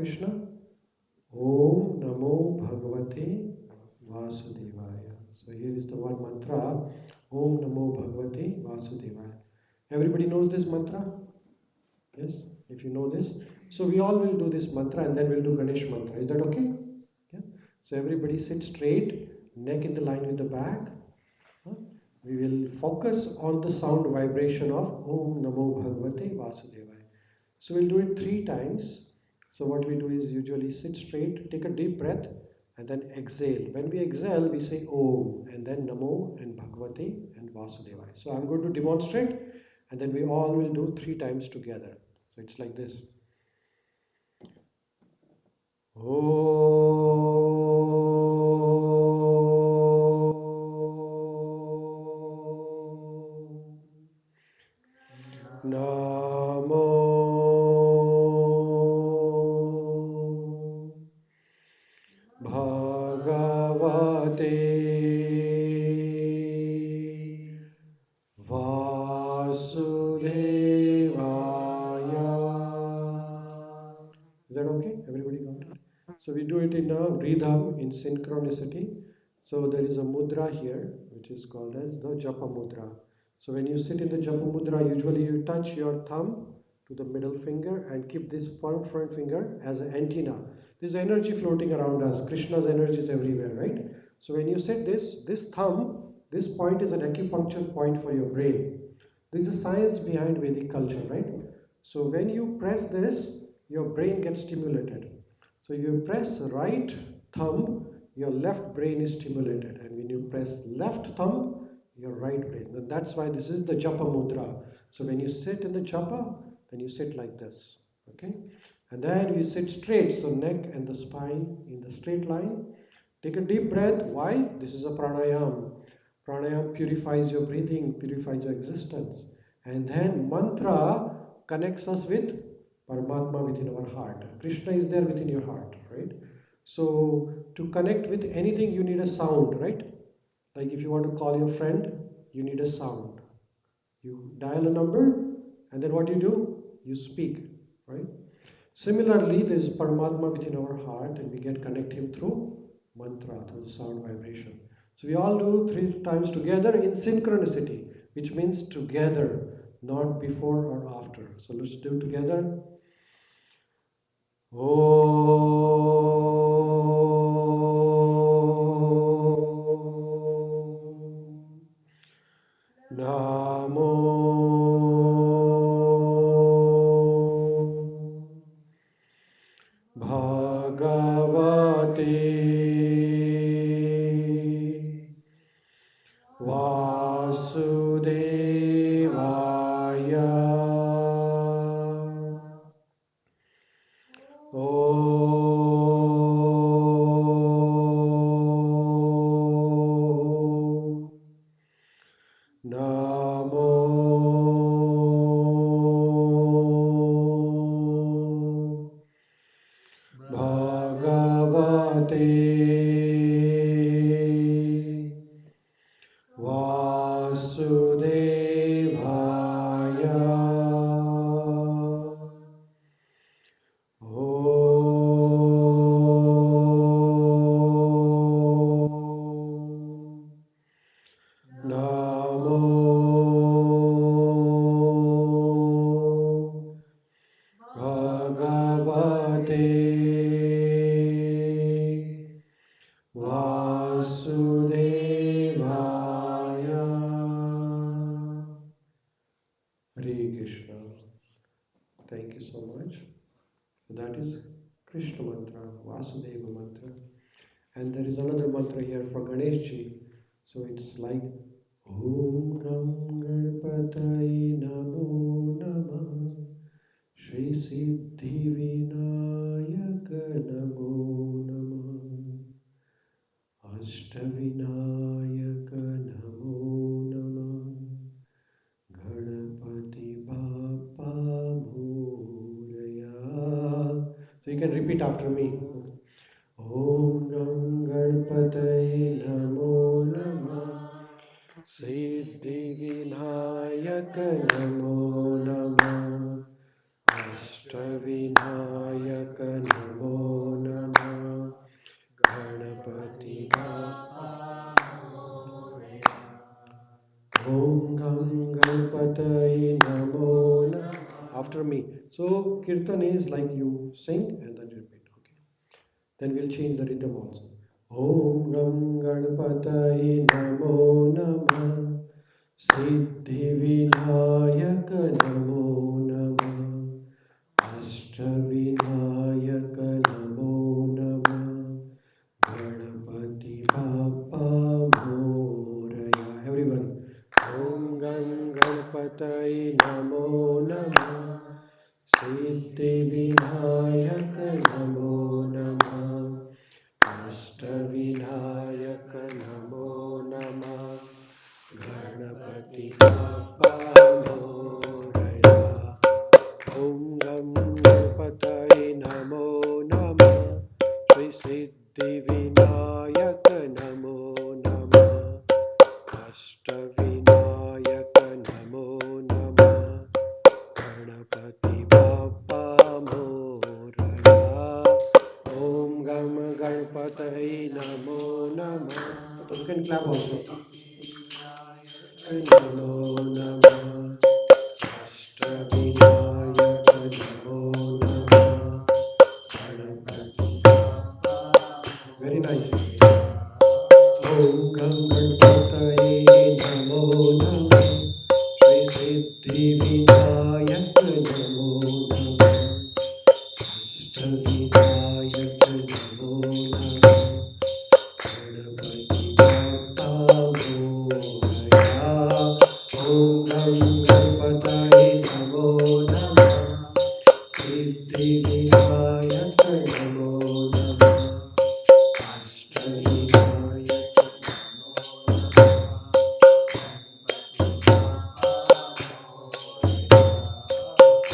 Krishna? Om Namo Bhagavate Vasudevaya. So here is the one mantra. Om Namo Bhagavate Vasudevaya. Everybody knows this mantra? Yes? If you know this. So we all will do this mantra and then we'll do Ganesh mantra. Is that okay? Yeah? So everybody sit straight, neck in the line with the back. We will focus on the sound vibration of Om Namo Bhagavate Vasudevaya. So we'll do it 3 times. So what we do is usually sit straight, take a deep breath and then exhale. When we exhale, we say Om and then Namo and Bhagavate and Vasudevaya. So I'm going to demonstrate and then we all will do 3 times together. So it's like this. Namo Bhagavate Vasudevaya. Is that okay? Everybody got it? So we do it in a rhythm, in synchronicity. So there is a mudra here, which is called as the Japa Mudra. So when you sit in the Japa Mudra, usually you touch your thumb to the middle finger and keep this front finger as an antenna. There's energy floating around us. Krishna's energy is everywhere, right? So when you sit this thumb, this point is an acupuncture point for your brain. There is a science behind Vedic culture, right? So when you press this, your brain gets stimulated. So you press right thumb, your left brain is stimulated. And when you press left thumb, your right brain. And that's why this is the Japa Mudra. So when you sit in the Japa, then you sit like this. Okay? And then you sit straight. So neck and the spine in the straight line. Take a deep breath. Why? This is a pranayam. Pranayam purifies your breathing, purifies your existence. And then mantra connects us with Paramatma within our heart. Krishna is there within your heart, right? So to connect with anything, you need a sound, right? Like if you want to call your friend, you need a sound. You dial a number, and then what do? You speak, right? Similarly, there is Paramatma within our heart, and we can connect him through mantra, through sound vibration. So we all do 3 times together in synchronicity, which means together, not before or after. So let's do together. Namo Bhagavate Vasudevaya. Namo Bhagavate Vasudevaya. Hare Krishna. Thank you so much. So that is Krishna mantra, Vasudeva mantra. And there is another mantra here for Ganesh ji. So it's like Om Gam Ganpataye Namo Namah Shri Siddhi Vinayaka Namo Namah Ashtavinayaka Namo Namah Ganapati Bappa Moria. So you can repeat after me. Om Gam Ganpataye Namo Namah Siddhi Vinayaka Namo Namah Ashtavinayaka Namo is like you sing and then repeat. Okay. Then we'll change the rhythm also. Om Gam Ganpataye Namo Namah Siddhi Vinayak Namo Namah Ashtavinayaka Namo Namah Ganapati Bappa Moraya. Everyone. Om Gam Ganpataye Namo Namah Siddhi Vinayaka Namo Namah Ashtavinayaka Namo Namah Ganapati Bappa Moraya. Om Gam Ganpataye Namo Namah Shri Siddhi Vinayaka Namo Namah Ashtavinayaka Namo Namah Ganapati Bappa Moraya. Om Gam Ganpataye Namo Namah. So you can clap also. Namo Namah Ashtavinayaka Namo Namah Ganapati Bappa. Very nice. Om Gam Ganpataye Namo Namah Shri Siddhi Vinayaka Namo Namah Ashtavinayaka Namo Namah Ganapati Bappa Moraya. Om Gam Ganpataye Namo Namah Siddhi Vinayaka Namo Namah Ashtavinayaka Namo Namah Ganapati Bappa Moraya.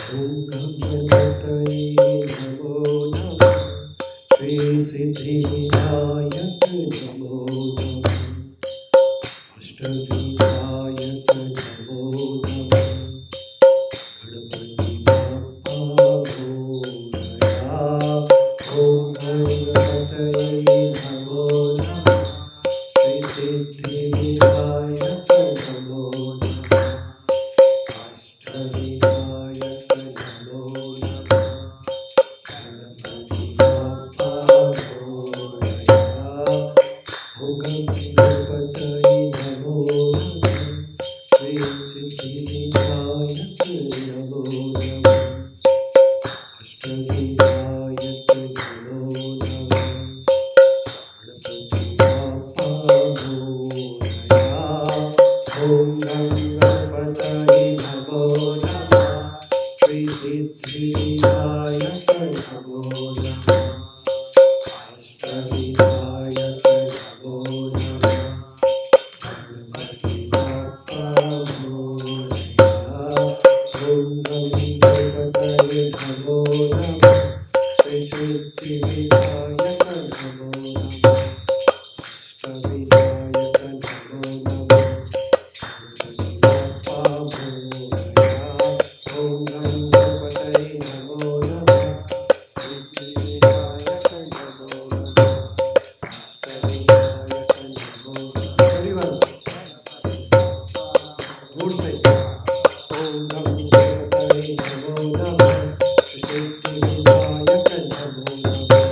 Om Gam Ganpataye Namo Namah Shri Siddhi Vinayaka Namo Namah Ashtavinayaka Namo Namah Ganapati Bappa Moraya. Om Ganpataye Namo Namah Shri Siddhi Vinayaka Namo Namah Ashtavinayaka Namo Namah Ganapati Bappa Moraya. Om Ganpataye Namo Namah Shri Siddhi Vinayaka Namo Namah Ashtavinayaka Namo Namah Ganapati Bappa Moraya. Om Ganpataye Namo Namah Shri Siddhi Vinayaka Namo Namah Ashtavinayaka Namo Namah Ganapati Bappa Moraya. Om Ganpataye Namo Namah Shri Siddhi Vinayaka Namo Namah Ashtavinayaka Namo Namah Ganapati Bappa Moraya. Om Ganpataye Namo Namah Shri Siddhi Vinayaka Namo Namah Ashtavinayaka Namo Namah. Everyone, good side. Om Gam Ganpataye Namo Namah Shri Siddhi Vinayaka Namo Namah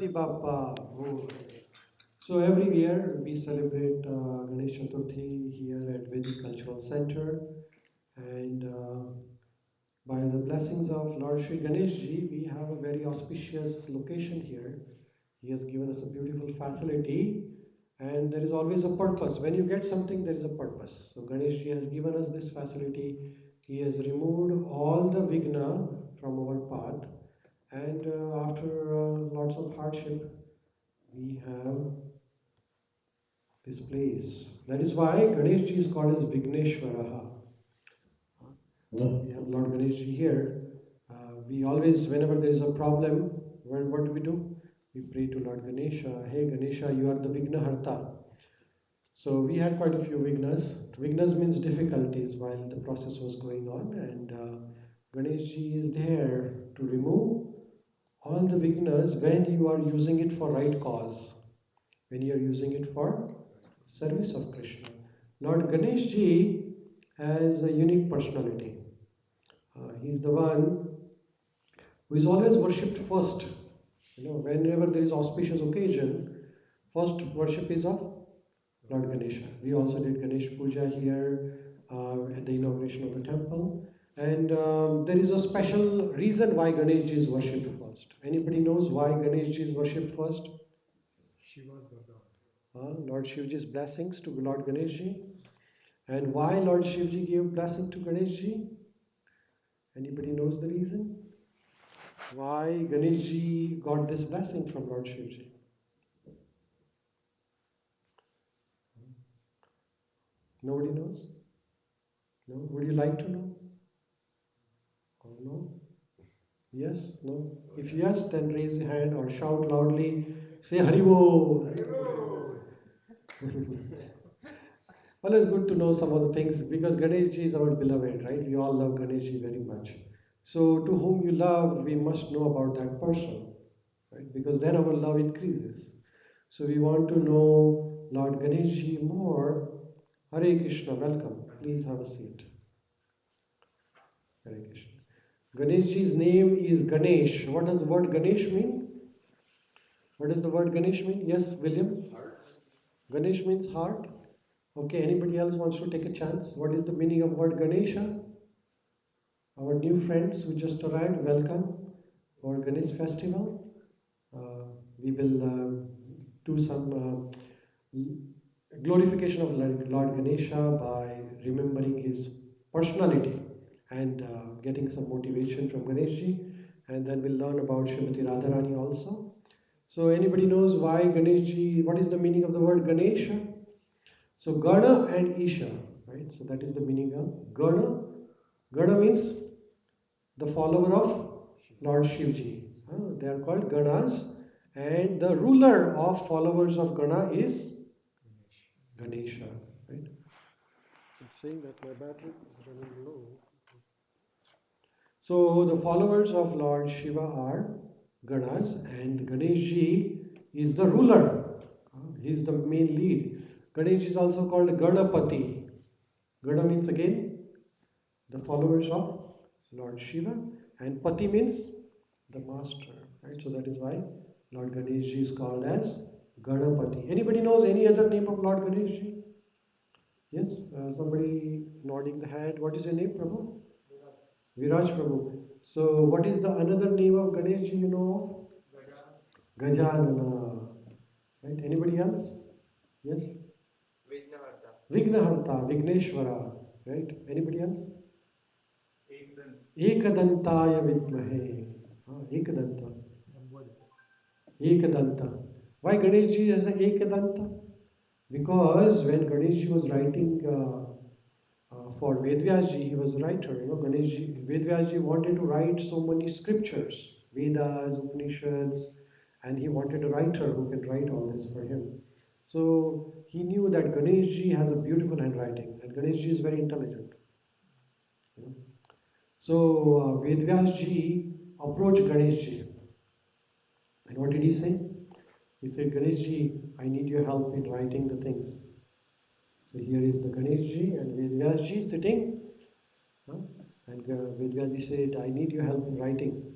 Ganpati Bappa. Oh. So every year we celebrate Ganesh Chaturthi here at Vedic Cultural Center, and by the blessings of Lord Shri Ganesh Ji, we have a very auspicious location here. He has given us a beautiful facility, and there is always a purpose. When you get something, there is a purpose. So Ganesh Ji has given us this facility. He has removed all the vigna from our path, and after lots of hardship, we have this place. That is why Ganesh Ji is called as Vigneshwaraha. We have Lord Ganesh Ji here. We always, whenever there is a problem, what do? We pray to Lord Ganesha. Hey Ganesha, you are the Vignaharta. So we had quite a few Vignas. Vignas means difficulties while the process was going on, and Ganesh Ji is there to remove all the Vignas when you are using it for right cause, when you are using it for service of Krishna. Lord Ganesh Ji has a unique personality. He is the one who is always worshipped first. Whenever there is auspicious occasion, first worship is of Lord Ganesha. We also did Ganesh Puja here at the inauguration of the temple. And there is a special reason why Ganesh Ji is worshipped first. Anybody knows why Ganesh Ji is worshipped first? Shiva's Lord Shivji's blessings to Lord Ganesh Ji. And why Lord Shivji gave blessing to Ganesh Ji? Anybody knows the reason? Why Ganesh Ji got this blessing from Lord Shivji? Nobody knows? No? Would you like to know? Oh no? Yes? No? If yes, then raise your hand or shout loudly. Say Haribo! Well, it's good to know some of the things because Ganesh Ji is our beloved, right? We all love Ganesh Ji very much. So, to whom you love, we must know about that person, right? Because then our love increases. So, we want to know Lord Ganesh Ji more. Hare Krishna, welcome. Please have a seat. Hare Krishna. Ganesh Ji's name is Ganesh. What does the word Ganesh mean? What does the word Ganesh mean? Yes, William? Heart. Ganesh means heart. Okay, anybody else wants to take a chance? What is the meaning of word Ganesha? Our new friends who just arrived, welcome for Ganesh Festival. We will do some glorification of Lord Ganesha by remembering his personality and getting some motivation from Ganeshji, and then we'll learn about Srimati Radharani also. So anybody knows why Ganeshji, what is the meaning of the word Ganesha? So Gana and Isha, right? So that is the meaning of Gana. Gana means the follower of Lord Shivji. They are called Ganas, and the ruler of followers of Gana is Ganesha, right? It's saying that my battery is running low. So the followers of Lord Shiva are Ganas, and Ganeshji is the ruler. He is the main lead. Ganesh is also called Ganapati. Gana means again the followers of Lord Shiva, and Pati means the master, right? So that is why Lord Ganesh is called as Ganapati. Anybody knows any other name of Lord Ganesh? Yes, somebody nodding the head. What is your name, Prabhu? Viraj Prabhu. So what is the another name of Ganesh you know of? Gajanana. Right? Anybody else? Yes? Vignaharta, Vigneshwara. Right? Anybody else? Ekadantaya Vidmahe. Ekadanta. Ekadanta. Why Ganeshji is a Ekadanta? Because when Ganeshji was writing for Vedvyasji, he was a writer. Ganeshji, Vedvyasji wanted to write so many scriptures, Vedas, Upanishads, and he wanted a writer who can write all this for him. So he knew that Ganeshji has a beautiful handwriting, and Ganeshji is very intelligent. So Vedvyasji approached Ganeshji, and what did he say? He said, Ganeshji, I need your help in writing the things. So here is the Ganeshji and Vedvyasji sitting. And Vedvyasji said, I need your help in writing.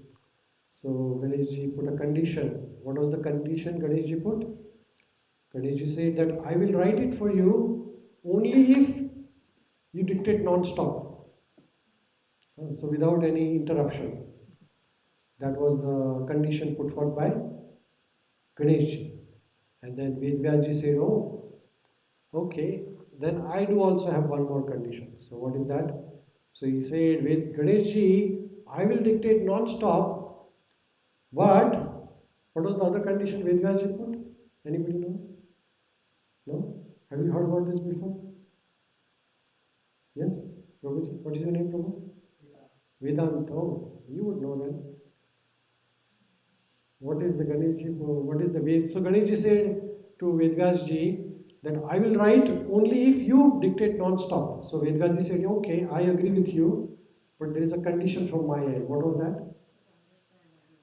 So Ganeshji put a condition. What was the condition Ganeshji put? Ganeshji said that I will write it for you only if you dictate non-stop. So without any interruption. That was the condition put forth by Ganeshji. And then Vedvyaji said, oh, okay, then I do also have one more condition. So what is that? So he said, with Ganeshji, I will dictate non-stop, but what was the other condition Vedvyaji put? Anybody knows? No? Have you heard about this before? Yes? Prabhuji? What is your name, Prabhu? Vedanta. Oh, you would know then. What is the Ganeshji? What is the Ved? So Ganeshji said to Vedvyasji that I will write only if you dictate non-stop. So Vedvyasji said, okay, I agree with you, but there is a condition from my end. What was that?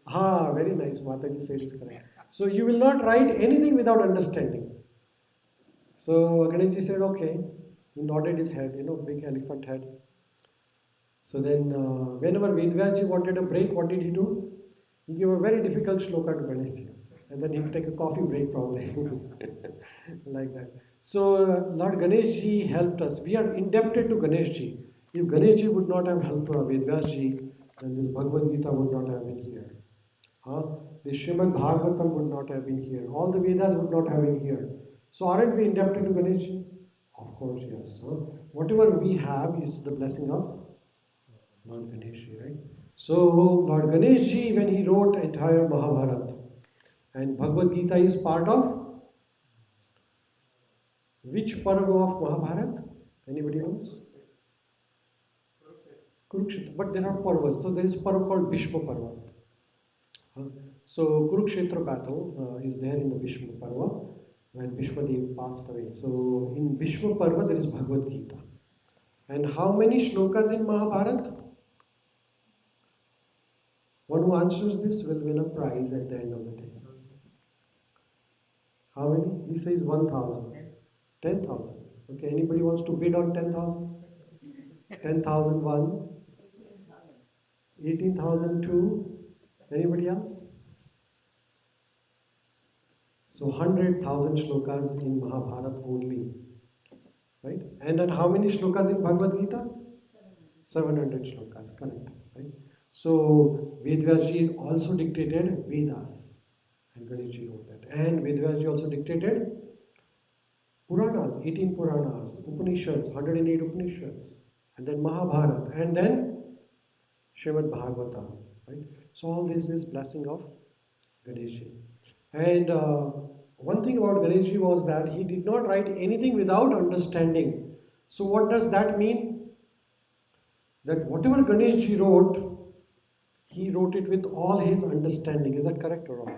Ah, very nice. Mataji said is correct. So you will not write anything without understanding. So Ganeshji said, okay. He nodded his head, big elephant head. So then, whenever Vedvyasji wanted a break, what did he do? He gave a very difficult shloka to Ganesh. And then he'd take a coffee break probably. Like that. So, Lord Ganeshji helped us. We are indebted to Ganeshji. If Ganeshji would not have helped Vedvyasji, then this Bhagavad Gita would not have been here. The Srimad Bhagavatam would not have been here. All the Vedas would not have been here. So, aren't we indebted to Ganeshji? Of course, yes. Whatever we have is the blessing of Lord Ganeshji, right? So, Lord Ganeshji, when he wrote entire Mahabharata, and Bhagavad Gita is part of which parva of Mahabharata? Anybody knows? Kurukshetra. But there are parvas. So, there is parva called Bhishma Parva. So, Kurukshetra battle is there in the Bhishma Parva when Bhishmadev passed away. So, in Bhishma Parva, there is Bhagavad Gita. And how many shlokas in Mahabharata? One who answers this will win a prize at the end of the day. How many? He says 1,000. 10,000. Okay, anybody wants to bid on 10,000? 10,001. 18,002. Anybody else? So 100,000 shlokas in Mahabharata only. Right? And then how many shlokas in Bhagavad Gita? 700 shlokas, correct. Right? So Vedvyasji also dictated Vedas. And Ganeshji wrote that. And Vedvyasji also dictated Puranas, 18 Puranas, Upanishads, 108 Upanishads, and then Mahabharata, and then Srimad Bhagavatam. Right? So all this is blessing of Ganeshji. And one thing about Ganeshji was that he did not write anything without understanding. So what does that mean? That whatever Ganeshji wrote, he wrote it with all his understanding. Is that correct or wrong?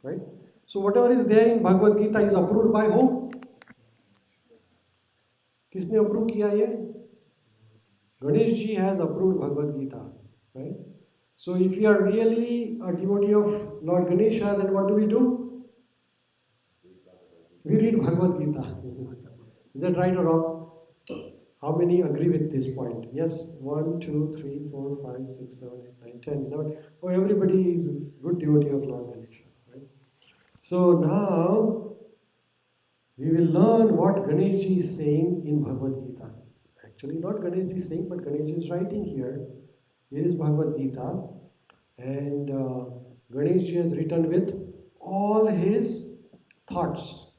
Right? So whatever is there in Bhagavad Gita is approved by whom? किसने approve किया ये? Ganesh ji has approved Bhagavad Gita, right? So if you are really a devotee of Lord Ganesha, then what do? We read Bhagavad Gita. Is that right or wrong? How many agree with this point? Yes, 1, 2, 3, 4, 5, 6, 7, 8, 9, 10, 11. Oh, everybody is good devotee of Lord Ganesha, right? So now we will learn what Ganesh ji is saying in Bhagavad Gita. Actually, not Ganesh ji is saying, but Ganesh ji is writing here. Here is Bhagavad Gita, and Ganesh ji has written with all his thoughts,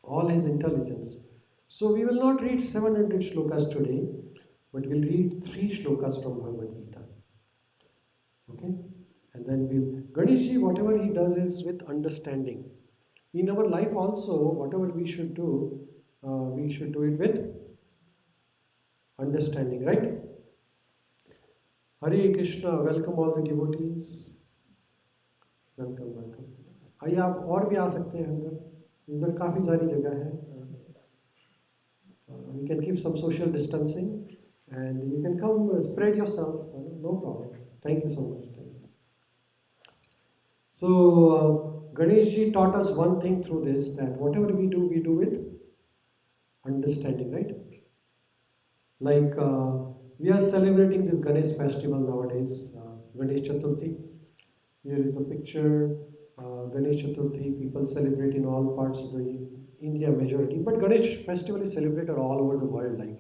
all his intelligence. So we will not read 700 shlokas today, but we'll read 3 shlokas from Bhagavad Gita. Okay? And then Ganesh ji, whatever he does is with understanding. In our life also, whatever we should do it with understanding, right? Hare Krishna, welcome all the devotees. Welcome, welcome. आइए आप और भी आ सकते हैं अंदर काफी सारी जगह है. We can keep some social distancing and you can come spread yourself. No problem. Thank you so much. So Ganesh ji taught us one thing through this, that whatever we do with understanding, right? Like we are celebrating this Ganesh festival nowadays, Ganesh Chaturthi. Here is a picture Ganesh Chaturthi, people celebrate in all parts of the India majority, but Ganesh festival is celebrated all over the world. Like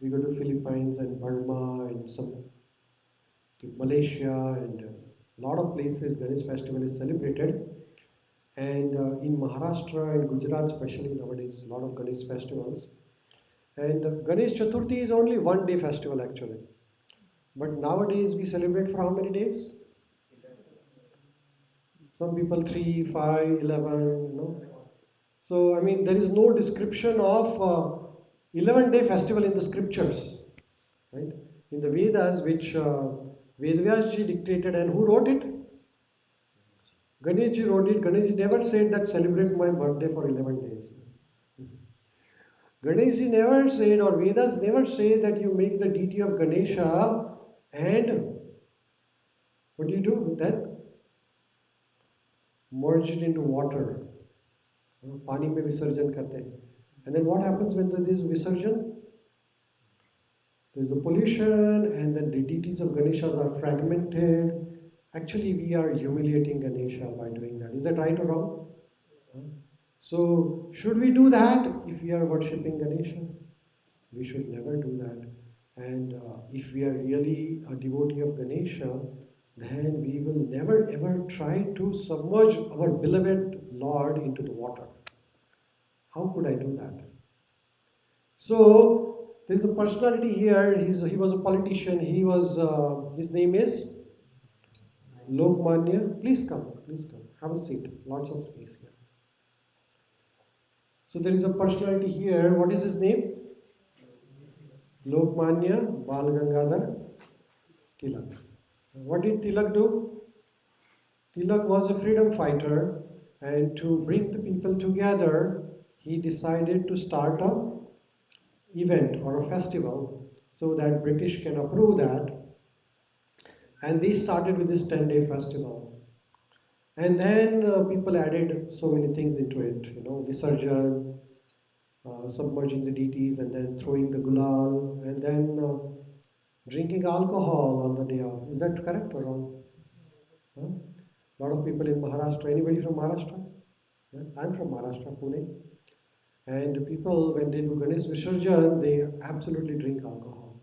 we go to Philippines and Burma and some to Malaysia and a lot of places Ganesh festival is celebrated. And in Maharashtra and Gujarat, especially nowadays, a lot of Ganesh festivals. And Ganesh Chaturthi is only 1 day festival actually. But nowadays we celebrate for how many days? Some people 3, 5, 11. So, I mean, there is no description of 11-day festival in the scriptures, right? In the Vedas, which Vedvyasji dictated, and who wrote it? Ganeshji wrote it. Ganeshji never said that celebrate my birthday for 11 days. Ganeshji never said, or Vedas never say that you make the deity of Ganesha and what do you do with that? Merge it into water. पानी में विसर्जन करते हैं. And then what happens when there is visarjan? There is a pollution, and then the deities of Ganesha are fragmented. Actually, we are humiliating Ganesha by doing that. Is that right or wrong? So, should we do that if we are worshipping Ganesha? We should never do that. And if we are really a devotee of Ganesha, then we will never ever try to submerge our beloved Lord into the water. How could I do that? So there is a personality here. He was a politician. His name is Lokmanya. Please come. Please come. Have a seat. Lots of space here. So there is a personality here. What is his name? Lokmanya Bal Gangadhar Tilak. What did Tilak do? Tilak was a freedom fighter, and to bring the people together, he decided to start a event or a festival so that British can approve that. And they started with this 10-day festival. And then people added so many things into it, Visarjan, submerging the deities, and then throwing the gulal, and then drinking alcohol on the day of. Is that correct or wrong? Huh? A lot of people in Maharashtra. Anybody from Maharashtra? Yeah? I'm from Maharashtra, Pune. And people, when they do Ganesh Visarjan, they absolutely drink alcohol.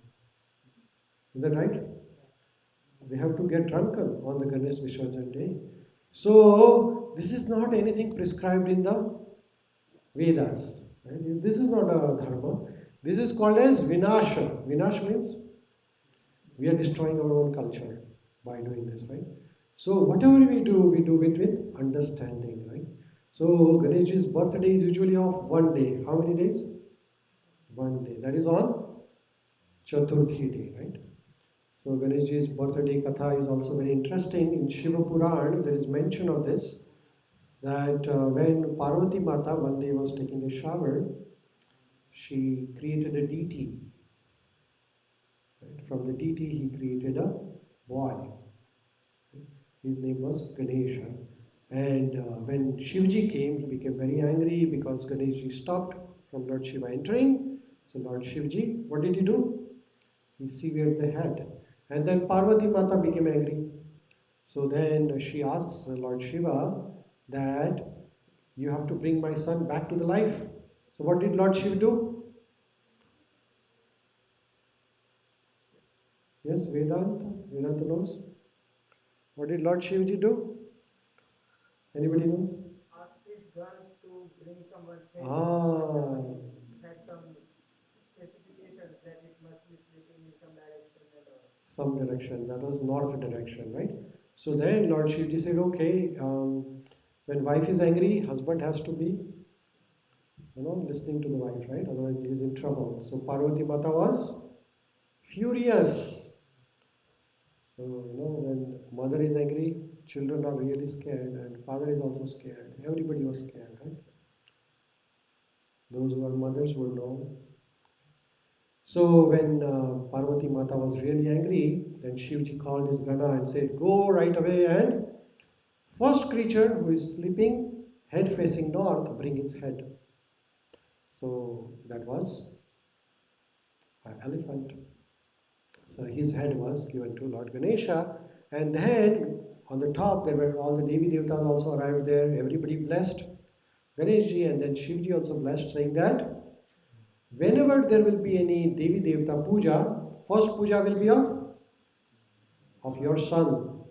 Is that right? They have to get drunken on the Ganesh Visarjan day. So, this is not anything prescribed in the Vedas. Right? This is not a dharma. This is called as Vinasha. Vinash means we are destroying our own culture by doing this, right? So, whatever we do it with understanding, right? So, Ganesh's birthday is usually of 1 day. How many days? 1 day. That is on Chaturthi day, right? So Ganeshji's birthday katha is also very interesting. In Shiva Puran, there is mention of this that when Parvati Mata one day was taking a shower, she created a deity. Right? From the deity, he created a boy. His name was Ganesha. And when Shivji came, he became very angry because Ganeshji stopped from Lord Shiva entering. So Lord Shivji, what did he do? He severed the head. And then Parvati Mata became angry. So then she asks Lord Shiva that you have to bring my son back to the life. So what did Lord Shiva do? Yes, Vedanta. Vedanta knows. What did Lord Shivji do? Anybody knows? Asked his guns to bring someone had some specifications that it must be sleeping in some direction and all. Some direction. That was north direction, right? So then Lord Shivji said, okay, when wife is angry, husband has to be, listening to the wife, right? Otherwise he is in trouble. So Parvati Mata was furious. So, when mother is angry, children are really scared, and father is also scared. Everybody was scared, right? Those who are mothers will know. So when Parvati Mata was really angry, then Shivji called his Gana and said, go right away and first creature who is sleeping, head facing north, bring its head. So that was an elephant. So his head was given to Lord Ganesha, and then On the top, there were all the Devi Devatas also arrived there. Everybody blessed Ganeshji, and then Shivji also blessed, saying that whenever there will be any Devi Devata puja, first puja will be of your son.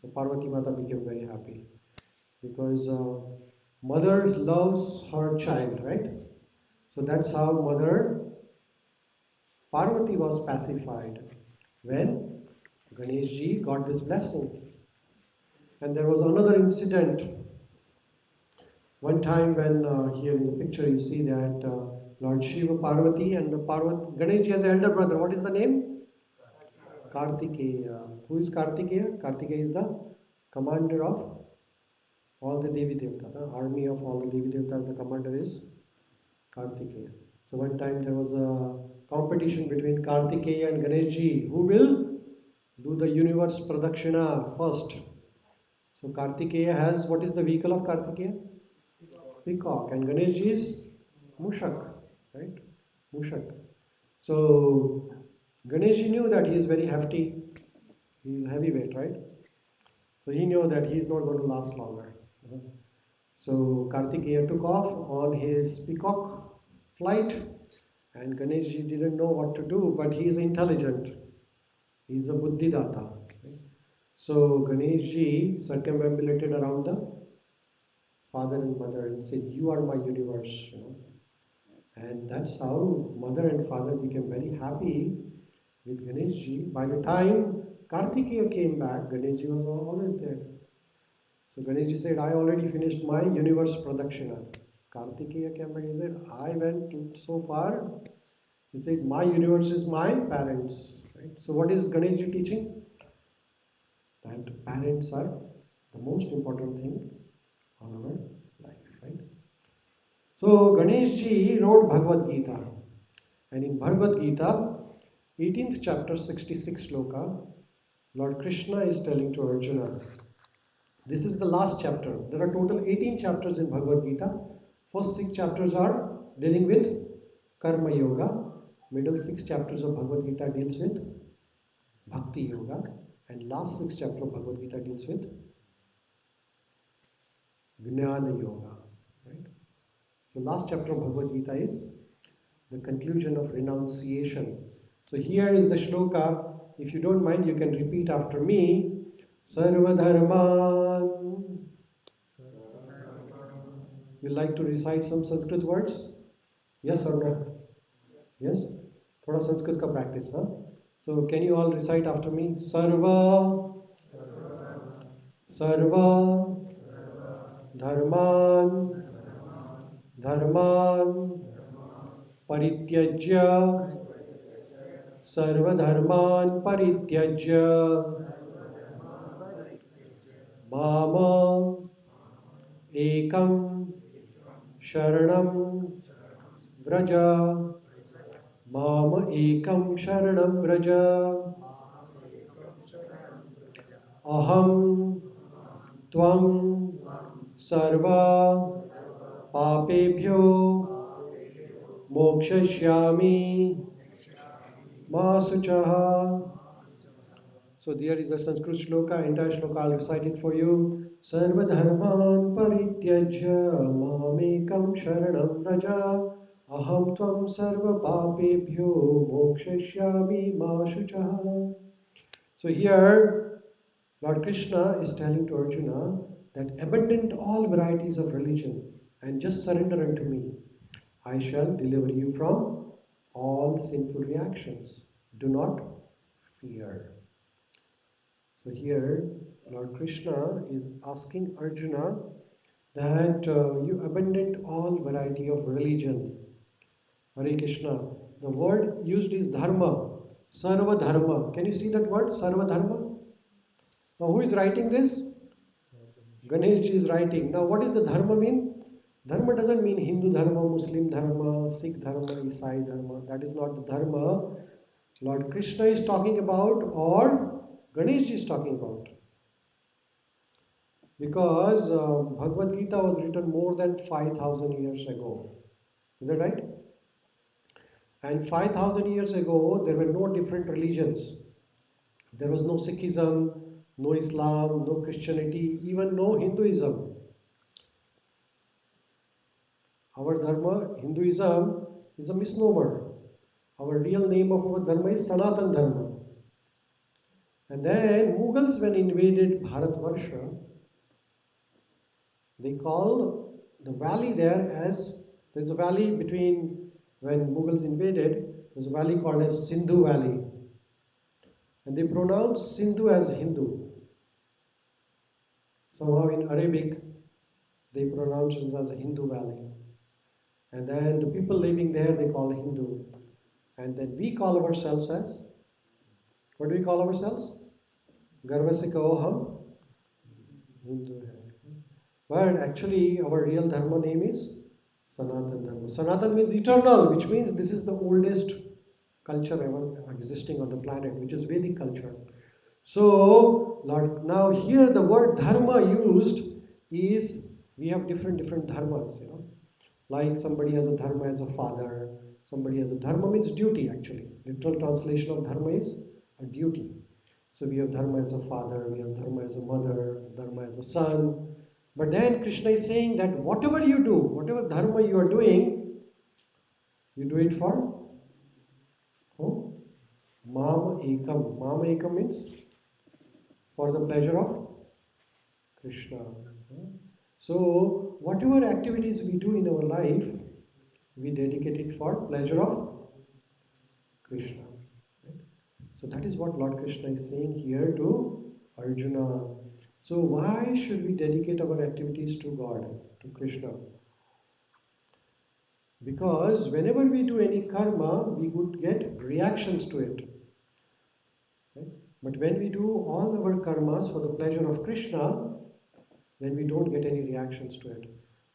So Parvati Mata became very happy because mother loves her child, right? So that's how Mother Parvati was pacified when Ganeshji got this blessing. And there was another incident. One time when here in the picture you see that Lord Shiva Parvati and the Parvati Ganeshji has an elder brother. What is the name? Kartikeya. Who is Kartikeya? Kartikeya is the commander of all the Devi Devatas. The army of all the Devi Devatas, the commander is Kartikeya. So one time there was a competition between Kartikeya and Ganeshji. Who will do the universe pradakshina first? So Kartikeya has, what is the vehicle of Kartikeya? Peacock. And Ganeshji is Mushak, right? Mushak. So Ganeshji knew that he is very hefty. He is heavyweight, right? So he knew that he is not going to last longer. So Kartikeya took off on his peacock flight, and Ganeshji didn't know what to do, but he is intelligent. He is a Buddhidata. Right? So Ganeshji circumambulated around the father and mother and said, "You are my universe." And that's how mother and father became very happy with Ganeshji. By the time Kartikeya came back, Ganeshji was always there. So Ganeshji said, "I already finished my universe pradakshina." Kartikeya came back and said, "I went so far." He said, "My universe is my parents." Right? So what is Ganeshji teaching? That parents are the most important thing on our life, right? So Ganeshji wrote Bhagavad Gita, and in Bhagavad Gita, 18th chapter, 66 sloka, Lord Krishna is telling to Arjuna. This is the last chapter. There are total 18 chapters in Bhagavad Gita. First 6 chapters are dealing with Karma Yoga. Middle 6 chapters of Bhagavad Gita deals with Bhakti Yoga. And last 6 chapters of Bhagavad Gita deals with Jnana Yoga. Right? So last chapter of Bhagavad Gita is the conclusion of renunciation. So here is the shloka. If you don't mind, you can repeat after me. Sarva Dharman. You like to recite some Sanskrit words? Yes or no? Yes? Thoda Sanskrit ka practice, huh? So can you all recite after me? Sarva, Sarva, Dharman, Dharman, Parityajya, Sarva Dharman Parityajya, Mama, Ekam, Sharanam, Vraja, Mama Ekam Sharanam Vraja, Aham Tvam Sarva Papebhyo Mokshashyami Masuchaha. So there is a Sanskrit shloka, entire shloka, I'll recite it for you. Sarva dharman parityajya mamekam sharanam vraja aham tvam sarva papebhyo mokshashyami mashuchaha. So here Lord Krishna is telling to Arjuna that abandon all varieties of religion and just surrender unto me. I shall deliver you from all sinful reactions. Do not fear. So here Lord Krishna is asking Arjuna that you abandon all variety of religion. Hare Krishna. The word used is dharma. Sarva dharma. Can you see that word? Sarva dharma. Now who is writing this? Ganesh is writing. Now what does the dharma mean? Dharma doesn't mean Hindu dharma, Muslim dharma, Sikh dharma, Isai dharma. That is not the dharma Lord Krishna is talking about or Ganesh is talking about. Because Bhagavad Gita was written more than 5,000 years ago. Is that right? And 5,000 years ago, there were no different religions. There was no Sikhism, No Islam, no Christianity, even no Hinduism. Our dharma, Hinduism, is a misnomer. Our real name of our dharma is Sanatan Dharma. And then Mughals, when invaded Bharatvarsha, they call the valley there as, there's a valley between, when Mughals invaded, there's a valley called as Sindhu Valley. And they pronounce Sindhu as Hindu. Somehow in Arabic, they pronounce it as a Hindu valley. And then the people living there, they call Hindu. And then we call ourselves as, what do we call ourselves? Garva se kaho hum Hindu hai. But actually, our real dharma name is Sanatan Dharma. Sanatan means eternal, which means this is the oldest culture ever existing on the planet, which is Vedic culture. So, Lord, now here the word dharma used is, we have different dharmas, you know. Like somebody has a dharma as a father, somebody has a dharma means duty actually. Literal translation of dharma is a duty. So we have dharma as a father, we have dharma as a mother, dharma as a son. But then Krishna is saying that whatever you do, whatever dharma you are doing, you do it for who? Mam Ekam. Mam Ekam means for the pleasure of Krishna. So whatever activities we do in our life, we dedicate it for pleasure of Krishna. Right? So that is what Lord Krishna is saying here to Arjuna. So why should we dedicate our activities to God, to Krishna? Because whenever we do any karma, we would get reactions to it. Right? But when we do all our karmas for the pleasure of Krishna, then we don't get any reactions to it.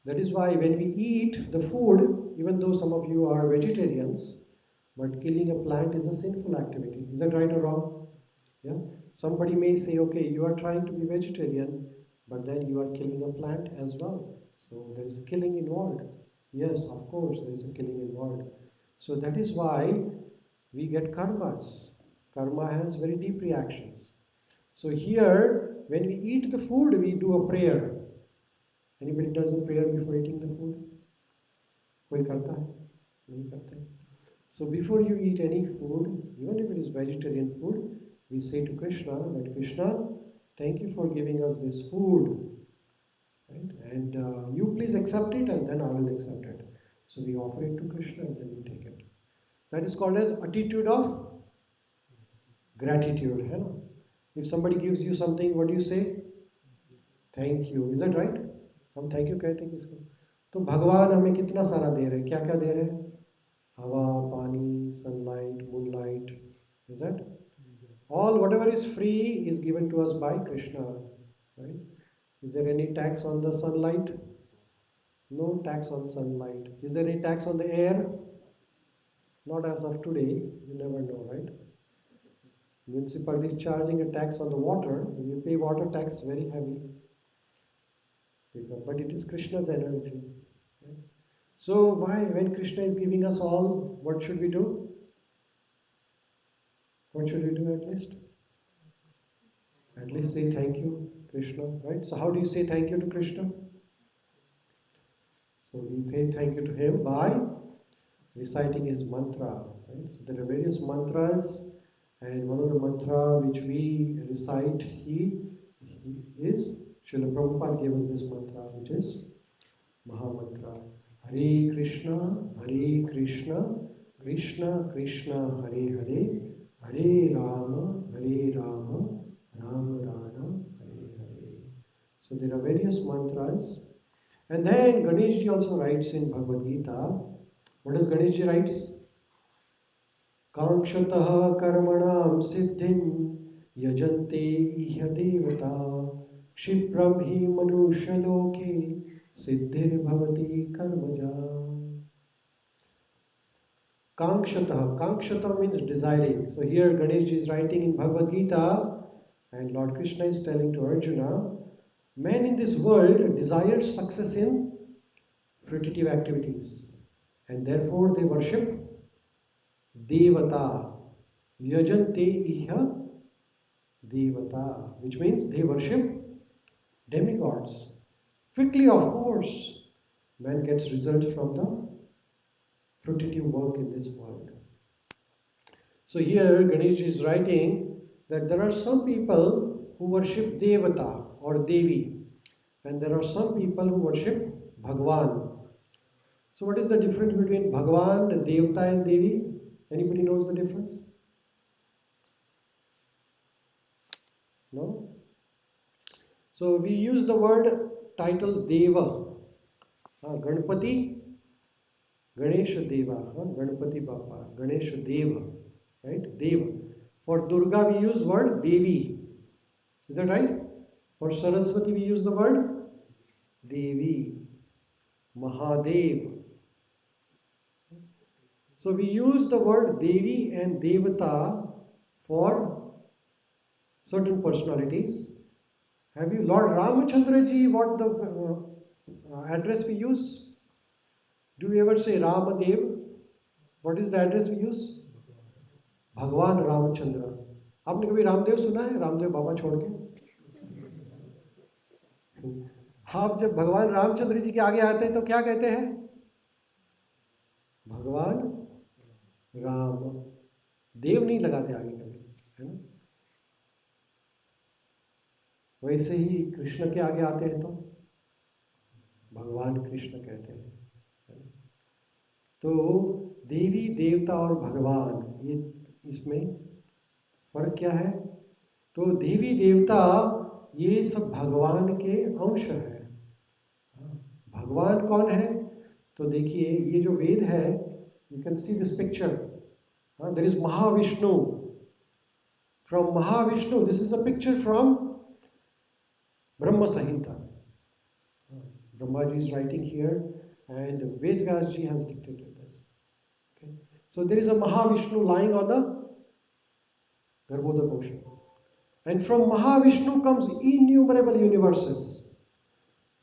That is why when we eat the food, even though some of you are vegetarians, but killing a plant is a sinful activity. Is that right or wrong? Yeah. Somebody may say, okay, you are trying to be vegetarian, but then you are killing a plant as well. So there is a killing involved. Yes, of course, there is a killing involved. So that is why we get karmas. Karma has very deep reactions. So here, when we eat the food, we do a prayer. Anybody does a prayer before eating the food? कोई करता है? नहीं करते. So before you eat any food, even if it is vegetarian food, we say to Krishna that Krishna, thank you for giving us this food, right? And you please accept it, and then I will accept it. So we offer it to Krishna, and then we take it. That is called as attitude of gratitude. है ना? If somebody gives you something, what do you say? Thank you. Is that right? हम thank you कहते हैं किसको? तो भगवान हमें कितना सारा दे रहे हैं? क्या क्या दे रहे हैं? हवा, पानी, sunlight, moonlight. Is that? All whatever is free is given to us by Krishna. Right? Is there any tax on the sunlight? No tax on sunlight. Is there any tax on the air? Not as of today. You never know, right? Municipality is charging a tax on the water. You pay water tax very heavy. But it is Krishna's energy. Right? So why, when Krishna is giving us all, what should we do? What should we do at least? At least say thank you, Krishna, right? So how do you say thank you to Krishna? So we say thank you to him by reciting his mantra, right? So there are various mantras, and one of the mantra which we recite, he is, Srila Prabhupada gave us this mantra, which is Mahamantra. Hare Krishna, Krishna Krishna, Hare Hare, Hare Rama, Rama Rama, Hare Hare. So there are various mantras. And then Ganesh ji also writes in Bhagavad Gita. What does Ganesh ji writes? Kankshataha karmanam siddhim yajante ihya devata kshipram hi manusya loke siddhir bhavati karmaja. Kankshata. Kankshata means desiring. So here Ganesh is writing in Bhagavad Gita, and Lord Krishna is telling to Arjuna, men in this world desire success in fruitive activities, and therefore they worship Devata. Yajante Iha Devata, which means they worship demigods. Quickly, of course, man gets results from the fruitive work in this world. So here Ganesh is writing that there are some people who worship Devata or Devi, and there are some people who worship Bhagwan. So what is the difference between Bhagwan, Devata and Devi? Anybody knows the difference? No? So we use the word title Deva. Ganpati, Ganesha Deva, Ganpati Bappa, Ganesha Deva, right? Deva. For Durga we use word Devi. Is that right? For Saraswati we use the word Devi, Mahadev. So we use the word Devi and Devata for certain personalities. Have you Lord Ramachandra ji, what the address we use? Do you ever say Ramadev? What is the address we use? भगवान रामचंद्र. आपने कभी रामदेव सुना है? रामदेव बाबा छोड़ के. आप जब भगवान रामचंद्र जी के आगे आते हैं तो क्या कहते हैं? भगवान राम. देव नहीं लगाते आगे कभी, है ना? वैसे ही कृष्ण के आगे आते हैं तो भगवान कृष्ण कहते हैं. तो देवी देवता और भगवान, ये इसमें फर्क क्या है? तो देवी देवता ये सब भगवान के अंश है. भगवान कौन है? तो देखिए ये जो वेद है, you can see this picture. There is Mahavishnu. From Mahavishnu, this is a picture from Brahma Samhita. Brahma ji is writing here and Ved Vyas ji has dictated this. Okay. So there is a Mahavishnu lying on the Garbhodak ocean. And from Mahavishnu comes innumerable universes.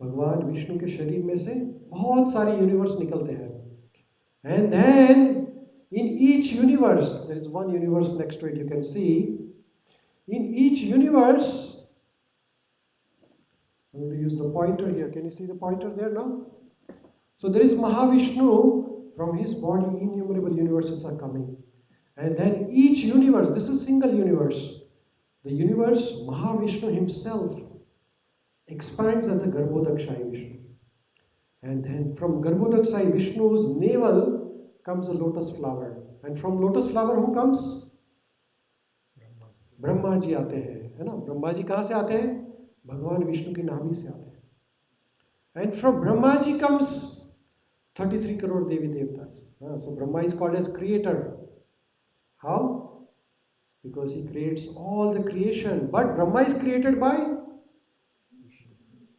भगवान विष्णु के शरीर में से बहुत सारे universe निकलते हैं. And then in each universe, there is one universe next to it, you can see. In each universe, I'm going to use the pointer here. Can you see the pointer there now? So there is Mahavishnu. From his body, innumerable universes are coming. And then each universe, this is single universe. The universe, Mahavishnu himself, expands as a Garbhodakshayi Vishnu. And then from Garbhodakshayi Vishnu's navel comes a lotus flower. And from lotus flower who comes? Brahma ji आते हैं, है ना? ब्रह्मा जी कहाँ से आते हैं? भगवान विष्णु की नाभि से आते हैं. And from Brahma ji comes 33 crore Devi Devtas. So Brahma is called as creator. How? Because he creates all the creation. But Brahma is created by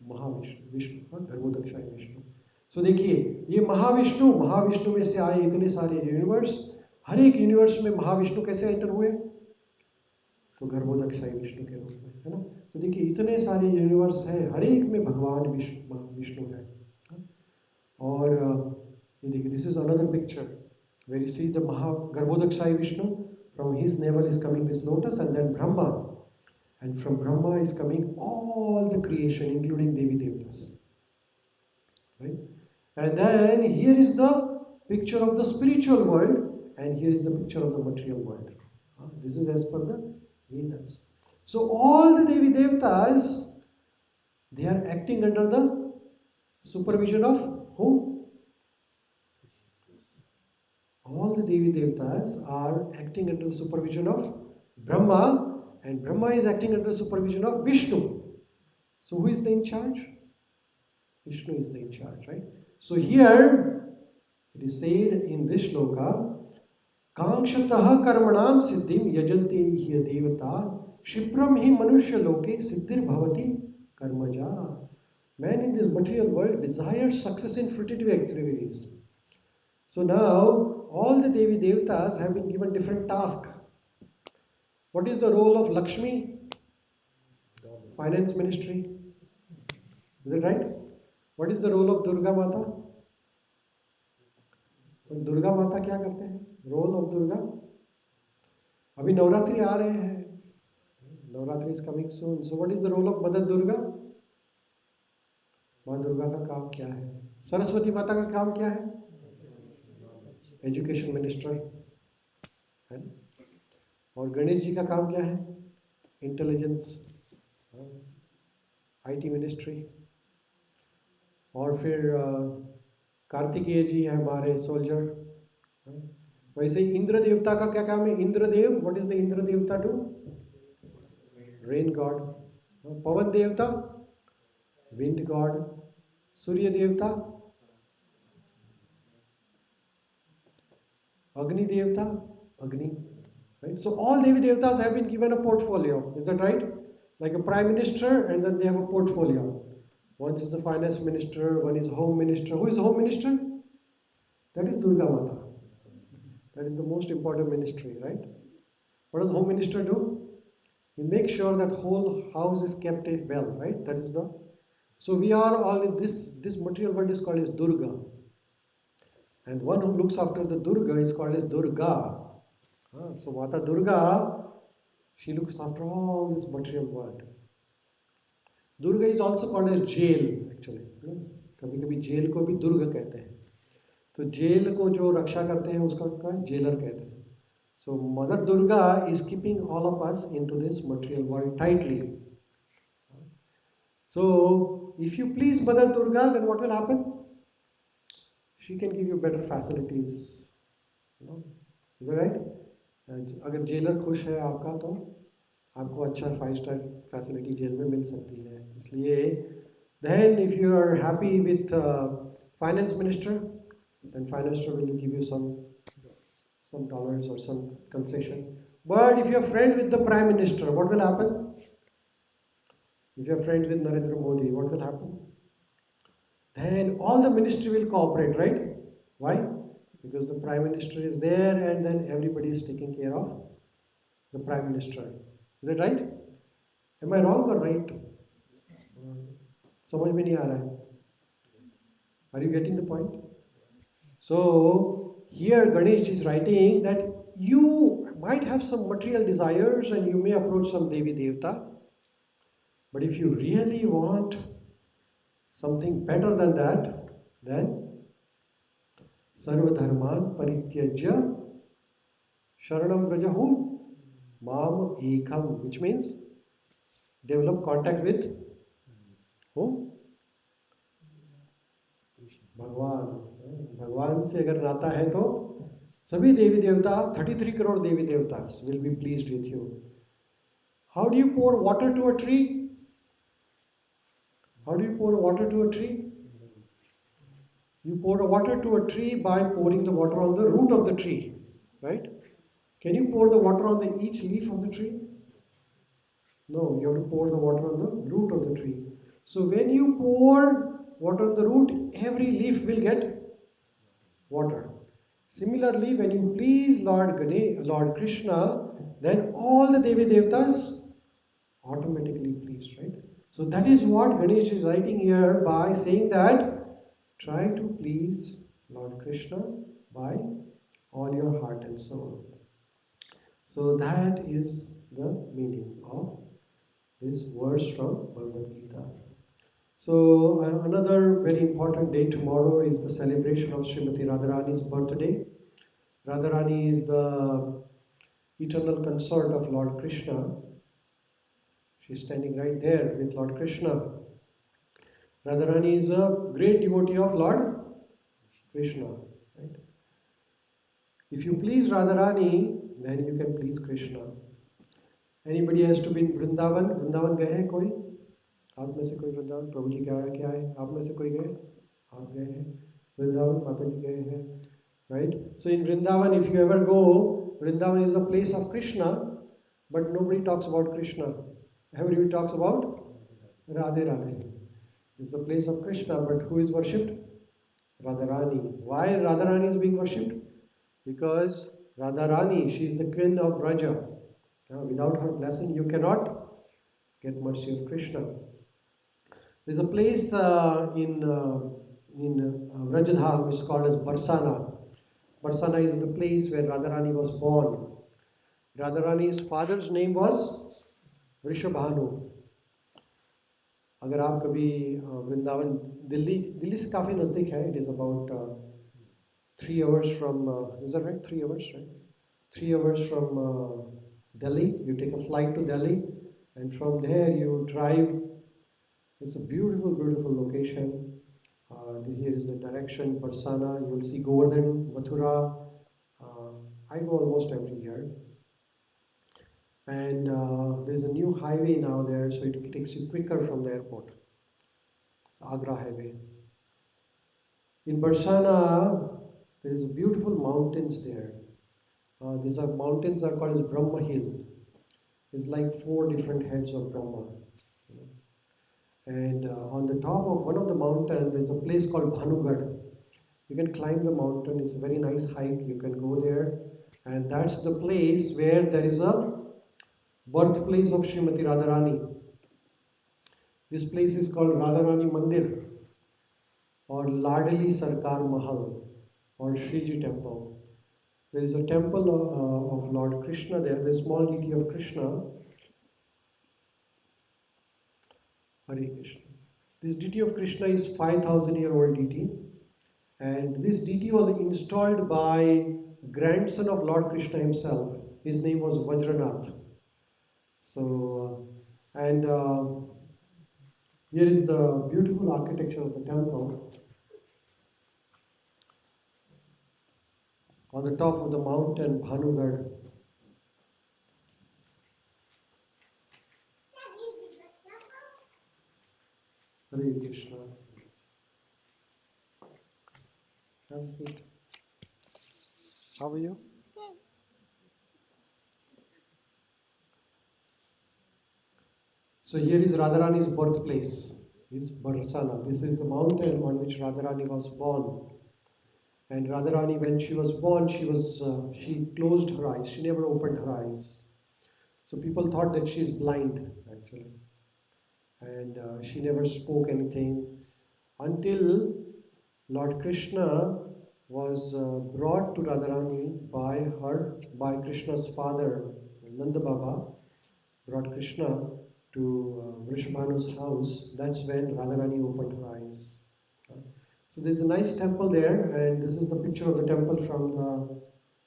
Mahavishnu, Vishnu, Garbhodakshayi Vishnu. So देखिए ये महाविष्णु में से आए इतने सारे universe. हर एक universe में महाविष्णु कैसे एंटर हुए? तो गर्भोदक्षाई विष्णु के रूप में, है ना? तो देखिए इतने सारे यूनिवर्स हैं, हर एक में भगवान विष्णु है. और ये देखिए, this is another picture where you see the Garbhodakashayi Vishnu. From his navel is coming this lotus and then Brahma, and from Brahma is coming all the creation including देवी देवतास, right? And then here is the picture of the spiritual world and here is the picture of the material world. This is as per the Vedas. So all the Devi Devtas, they are acting under the supervision of whom? All the Devi Devtas are acting under the supervision of Brahma, and Brahma is acting under the supervision of Vishnu. So who is the in charge? Vishnu is the in charge, right? So here it is said in this shloka, कांक्षतः कर्मणाम सिद्धिम यजन्ते हि देवता क्षिप्रम हि मनुष्य लोके सिद्धिर्भवति कर्मजा. Man in this material world desires success in fruitive activities. So now all the Devi Devtas have been given different tasks. What is the role of Lakshmi? Finance ministry. Is it right? What is the role of Durga Mata? Durga माता क्या करते हैं? Role of Durga. अभी नवरात्रि आ रहे हैं, Navratri is coming soon. So what is the role of Mother Durga? माँ दुर्गा का काम क्या है? सरस्वती माता का काम क्या है? एजुकेशन मिनिस्टर है ना? और गणेश जी का काम क्या है? Intelligence, IT ministry. और फिर कार्तिकेय जी है हमारे सोल्जर। वैसे ही इंद्र देवता का क्या काम है? Indradev, what is the Indra देवता डू? Rain God. पवन देवता, विंड गॉड। सूर्य देवता, Agni Devata, Agni. Right? So all Devi Devatas have been given a portfolio. Is that right? Like a prime minister, and then they have a portfolio. One is the finance minister, one is home minister. Who is the home minister? That is Durga Mata. That is the most important ministry, right? What does home minister do? He makes sure that whole house is kept well, right? That is the. So we are all in this material world is called as Durga. And one who looks after the Durga is called as Durga. So Mata Durga, she looks after all this material world. Durga is also called as jail actually. कभी कभी jail को भी दुर्ग कहते हैं. तो jail को जो रक्षा करते हैं उसका जेलर कहते हैं. So Mother Durga is keeping all of us into this material world tightly. So if you please Mother Durga, then what will happen? She can give you better facilities. Is that right? अगर jailer खुश है आपका तो आपको अच्छा 5 star facility jail में मिल सकती है. इसलिए then if you are happy with finance minister, then finance minister will give you some dollars or some concession. But if you are friend with the prime minister, what will happen? If you are friends with Narendra Modi, what will happen? Then all the ministry will cooperate, right? Why? Because the prime minister is there and then everybody is taking care of the prime minister. Is that right? Am I wrong or right? समझ में नहीं आ रहा है. Are you getting the point? So here Ganesh is writing that you might have some material desires and you may approach some Devi Devata, but if you really want something better than that, then Sarva Dharman Parityajya Sharanam Vrajahum Mam Ekam, which means develop contact with whom? भगवान. भगवान से अगर नाता है तो सभी देवी देवता 33 करोड़ देवी देवता will be pleased with you. How do you pour water to a tree? How do you pour water to a tree? You pour water to a tree by pouring the water on the root of the tree, right? Can you pour the water on each leaf of the tree? No, you have to pour the water on the root of the tree. So when you pour water on the root, every leaf will get water. Similarly, when you please Lord Ganesh, Lord Krishna, then all the Devi Devatas automatically pleased, right? So that is what Ganesh is writing here by saying that try to please Lord Krishna by all your heart and soul. So that is the meaning of this verse from Bhagavad Gita. So another very important day tomorrow is the celebration of Srimati Radharani's birthday. Radharani is the eternal consort of Lord Krishna. She is standing right there with Lord Krishna. Radharani is a great devotee of Lord Krishna. Right? If you please Radharani, then you can please Krishna. Anybody has to be in Vrindavan? Vrindavan गए हैं कोई? आप में से कोई वृंदावन? प्रभु जी क्या है? आप में से कोई गए? आप गए हैं वृंदावन? माता जी गए हैं, right? So in Vrindavan, if you ever go, Vrindavan is a place of Krishna, but nobody talks about Krishna. Everybody talks about Radhe Radhe. It's a place of Krishna, but who is worshipped? Radharani. Why Radharani is being worshipped? Because Radharani, she is the queen of Braja. Without her blessing, you cannot get mercy of Krishna. There's a place in Vrajadham which is called as Barsana. Barsana is the place where Radharani was born. Radharani's father's name was Vrishabhanu. अगर आप कभी वृंदावन, दिल्ली दिल्ली से काफ़ी नज़दीक है, it is about 3 hours from, is that right? 3 hours, right? 3 hours from Delhi. You take a flight to Delhi, and from there you drive. It's a beautiful, beautiful location. Here is the direction, Barsana. You will see Govardhan, Mathura. Uh, I go almost every year. And there's a new highway now there, so it takes you quicker from the airport. Agra Highway. In Barsana, there is beautiful mountains there. These are mountains are called as Brahma Hill. It's like 4 different heads of Brahma. And on the top of one of the mountains, there's a place called Bhanugad. You can climb the mountain. It's a very nice hike. You can go there, and that's the place where there is a birthplace of Srimati Radharani. This place is called Radharani Mandir, or Ladali Sarkar Mahal, or Shriji Temple. There is a temple of Lord Krishna there, the small deity of Krishna. Hare Krishna. This deity of Krishna is 5,000-year-old deity, and this deity was installed by grandson of Lord Krishna himself. His name was Vajranath. So, and here is the beautiful architecture of the temple. On the top of the mountain, Bhanugad. Hare Krishna. Have a seat. How are you? So here is Radharani's birthplace. Is Barsana. This is the mountain on which Radharani was born. And Radharani, when she was born, she closed her eyes. She never opened her eyes. So people thought that she is blind, actually, and she never spoke anything until Lord Krishna was brought to Radharani by Krishna's father, Nanda Baba, brought Krishna to Vrishabhanu's house. That's when Radharani opened her eyes. So there's a nice temple there, and this is the picture of the temple from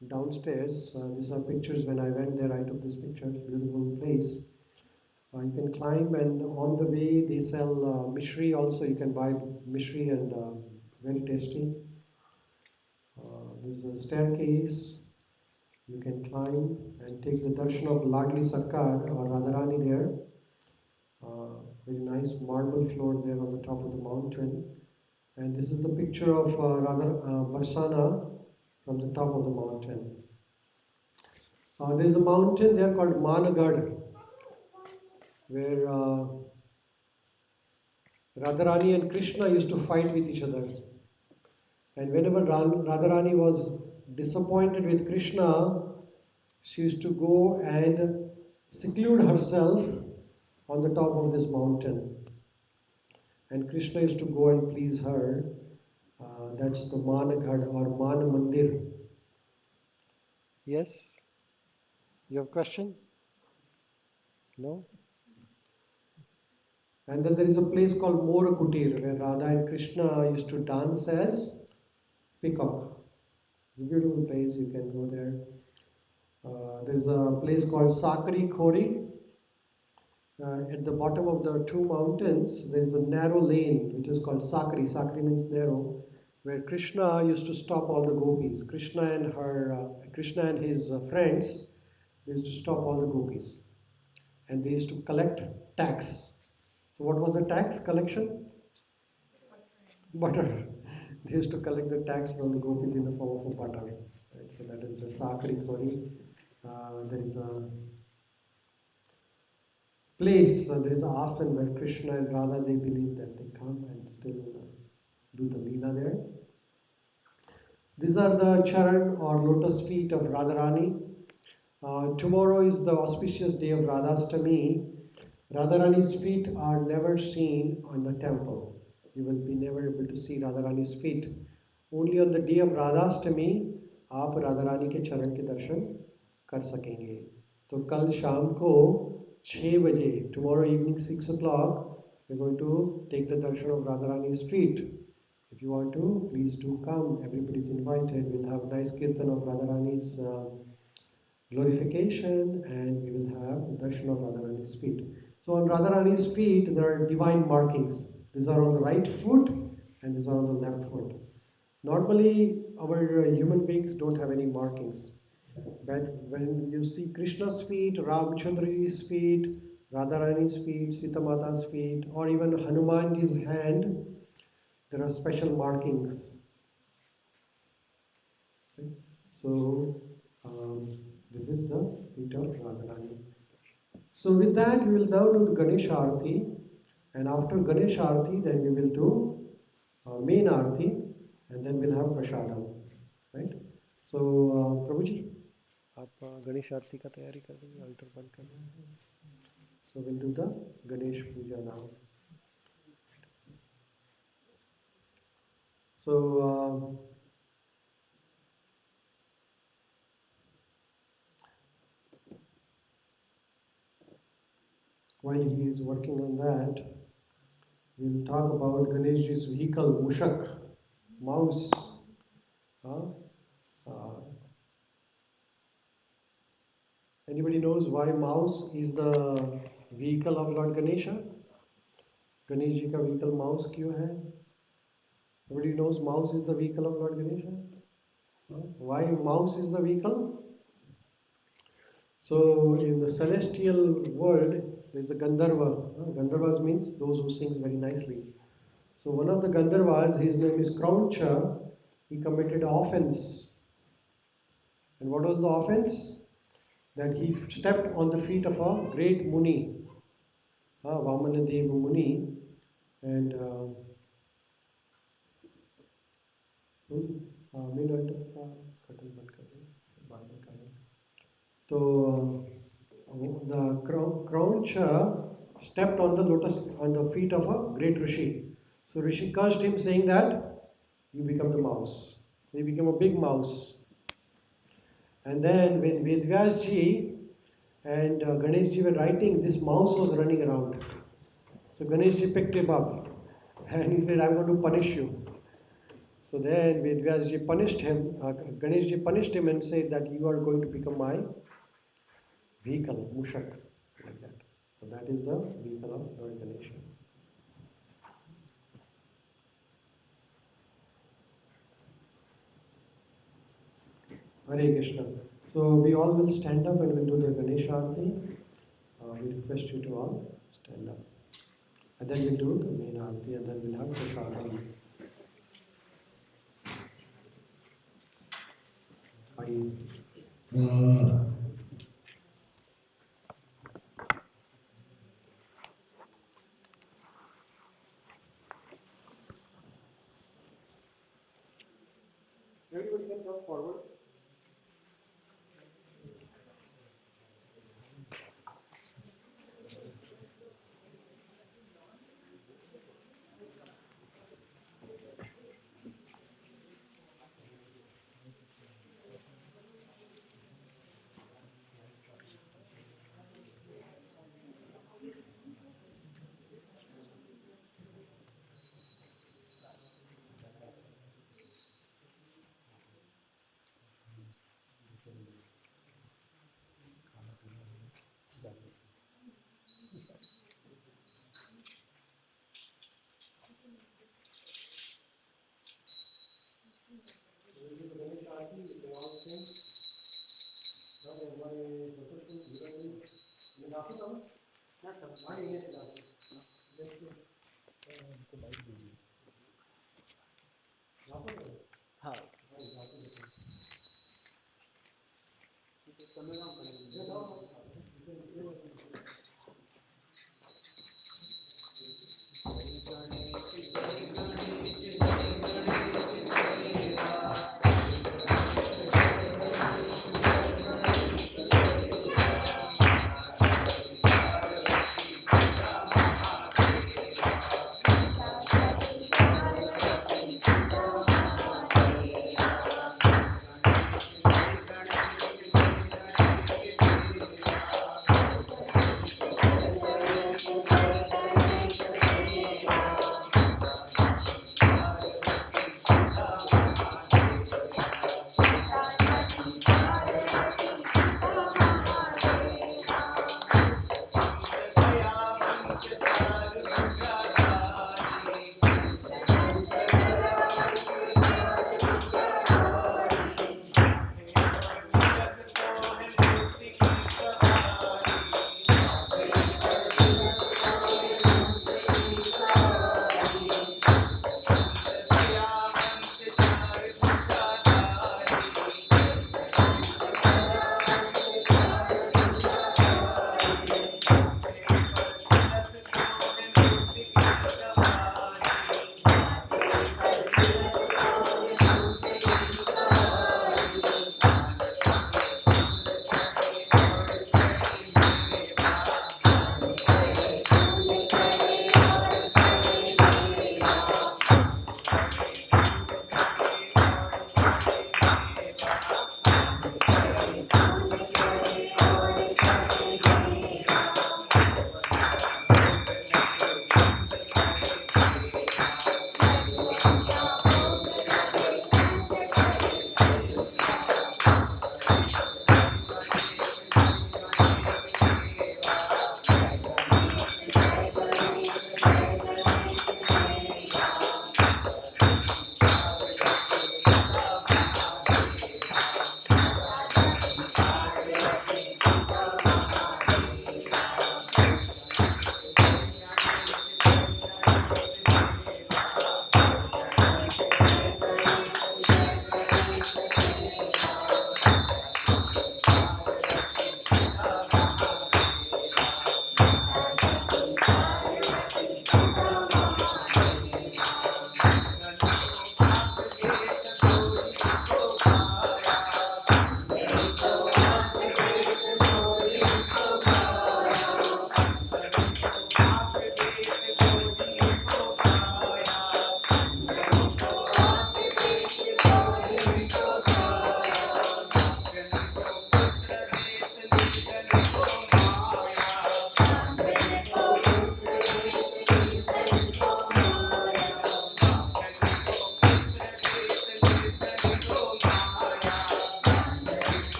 the downstairs. These are pictures when I went there. I took these pictures. Beautiful place. You can climb, and on the way they sell mishri also. You can buy mishri, and very tasty. There's a staircase. You can climb and take the darshan of Ladli Sarkar or Radharani there. Very nice marble floor there on the top of the mountain. And this is the picture of Barsana from the top of the mountain. There is a mountain there called Managad, where Radharani and Krishna used to fight with each other. And whenever Radharani was disappointed with Krishna, she used to go and seclude herself on the top of this mountain. And Krishna used to go and please her. That's the Managad or Man Mandir. Yes? You have a question? No? And then there is a place called Morakutir where Radha and Krishna used to dance as peacock. It's a beautiful place, you can go there. There's a place called Sakari Khori. At the bottom of the two mountains, there's a narrow lane which is called Sakari. Sakari means narrow, where Krishna used to stop all the gopis. Krishna and his friends, they used to stop all the gopis, and they used to collect tax. So what was the tax collection? Butter. They used to collect the tax from the gopis in the form of a butter. Right? So that is the Sakari Khori. There is a place, there is a asan where Krishna and Radha, they believe that they come and still do the Leela there. These are the charan or lotus feet of Radharani. Tomorrow is the auspicious day of Radhastami. Radharani's feet are never seen on the temple. You will be never able to see Radharani's feet. Only on the day of Radhastami, आप राधा रानी के चरण के दर्शन कर सकेंगे. तो कल शाम को 6 baje, tomorrow evening 6 o'clock, we're going to take the darshan of Radharani's feet. If you want to, please do come. Everybody's invited. We'll have a nice kirtan of Radharani's glorification, and we will have darshan of Radharani's feet. So on Radharani's feet, there are divine markings. These are on the right foot, and these are on the left foot. Normally, our human beings don't have any markings. But when you see Krishna's feet, Ramchandraji's feet, Radharani's feet, Sita Mata's feet, or even Hanumanji's hand, there are special markings. Okay? So, this is the feet of Radharani. So with that, we will now do the Ganesh Arati, and after Ganesh Arati, then we will do main Arati, and then we'll have Prashadam, right? So, Prabhu ji, आप गणेश आरती का तैयारी कर देंगे, alter बंद कर देंगे. So we'll do the Ganesh Puja now. So while he is working on that, we'll talk about Ganeshji's vehicle, Mushak, mouse. Uh, Anybody knows why mouse is the vehicle of Lord Ganesha? Ganesh ji का vehicle mouse क्यों है? Everybody knows mouse is the vehicle of Lord Ganesha. Why mouse is the vehicle? So in the celestial world, there is a Gandharva. Gandharvas means those who sing very nicely. So one of the Gandharvas, his name is Krauncha. He committed offense. And what was the offense? That he stepped on the feet of a great Muni, Vamanadev Muni, and so the Krauncha stepped on the lotus on the feet of a great Rishi. So Rishi cursed him, saying that you become the mouse. He became a big mouse. And then when Vedvyas ji and Ganesh ji were writing, this mouse was running around. So Ganesh ji picked him up and he said, I'm going to punish you. So then Vedvyas ji punished him, Ganesh ji punished him and said that you are going to become my vehicle, Mushak, like that. So that is the vehicle of Lord Ganesha. Hare Krishna. So we all will stand up and we'll do the Ganesh Arati. We request you to all stand up. And then we'll do the main Arati, and then we'll have Prashadam. Everybody can come forward.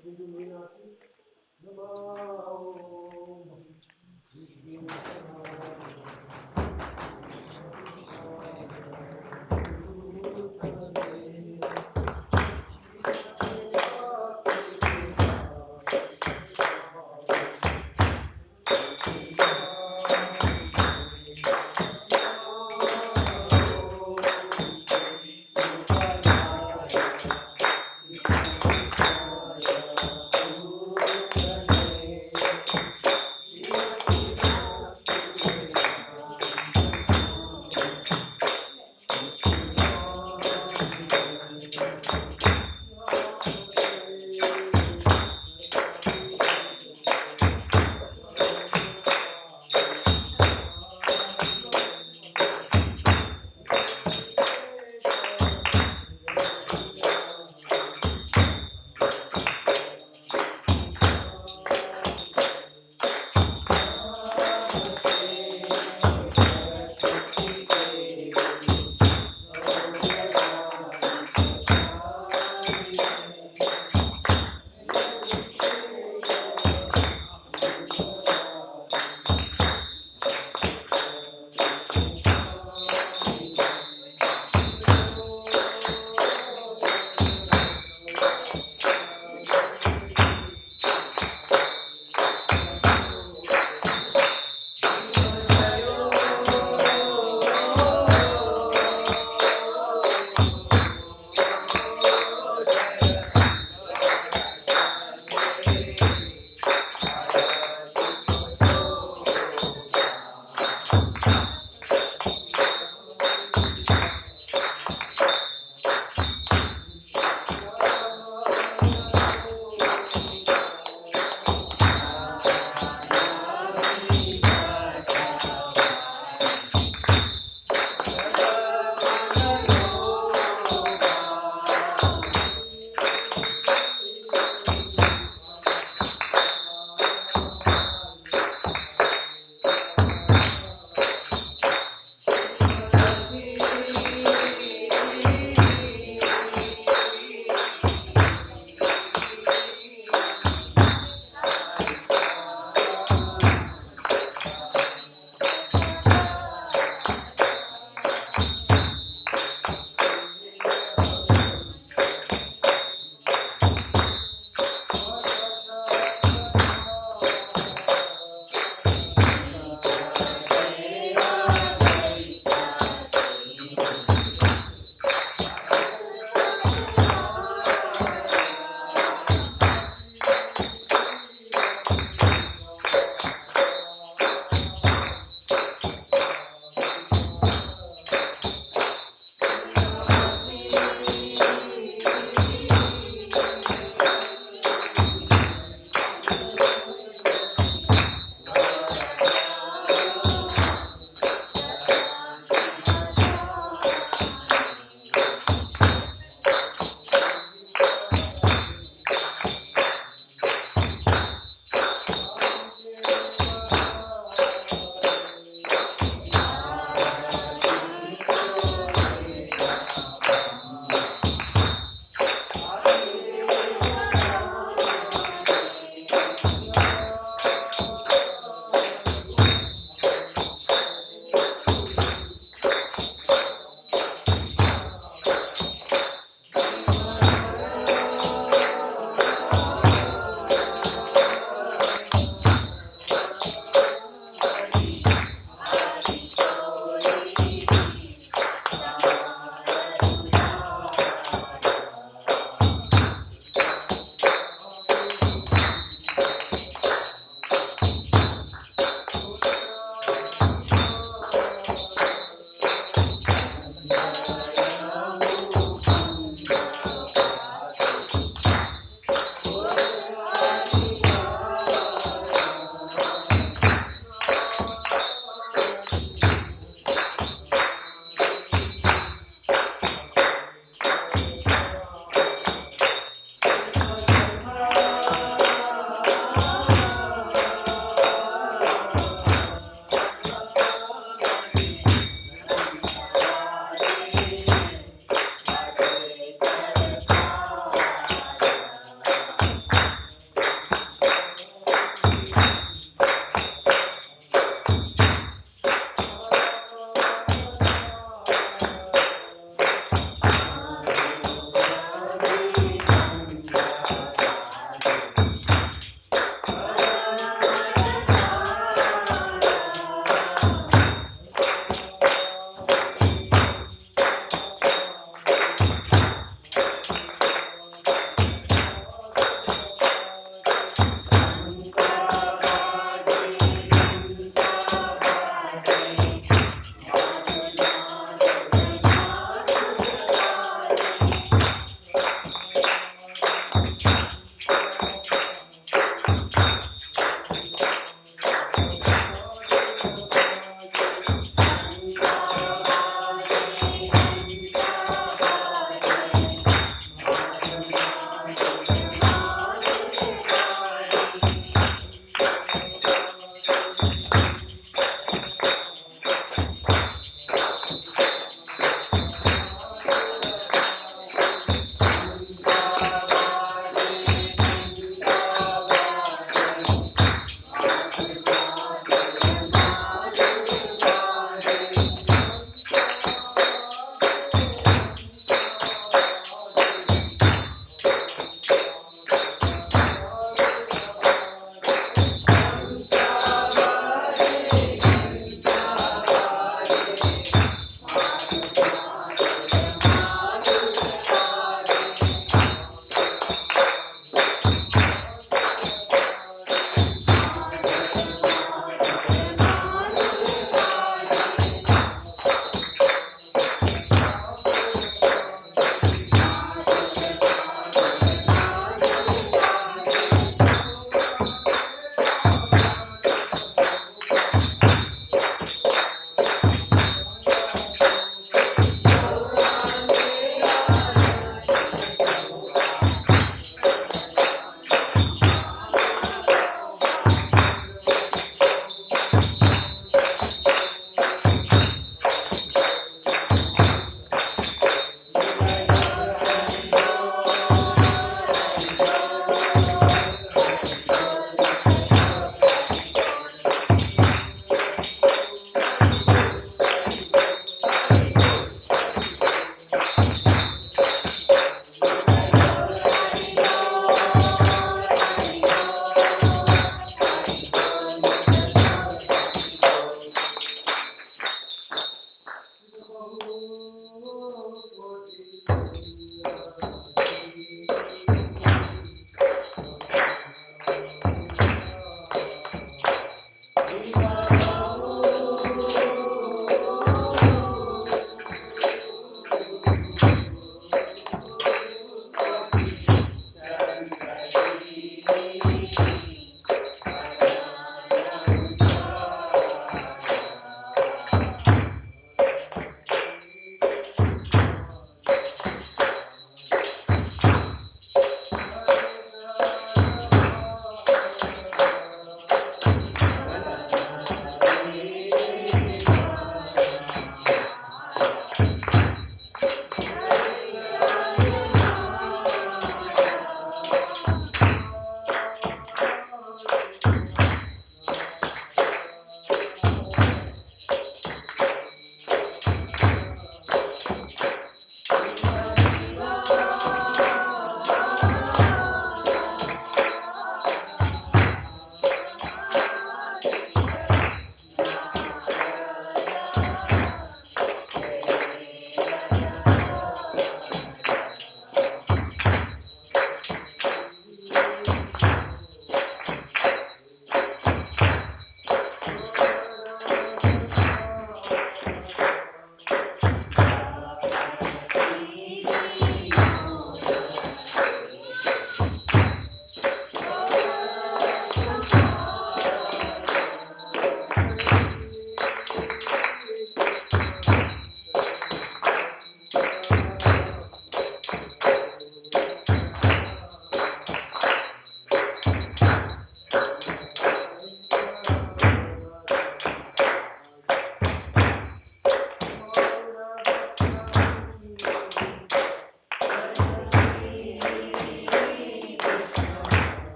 Rindu Meenakshi. Namo Vishnu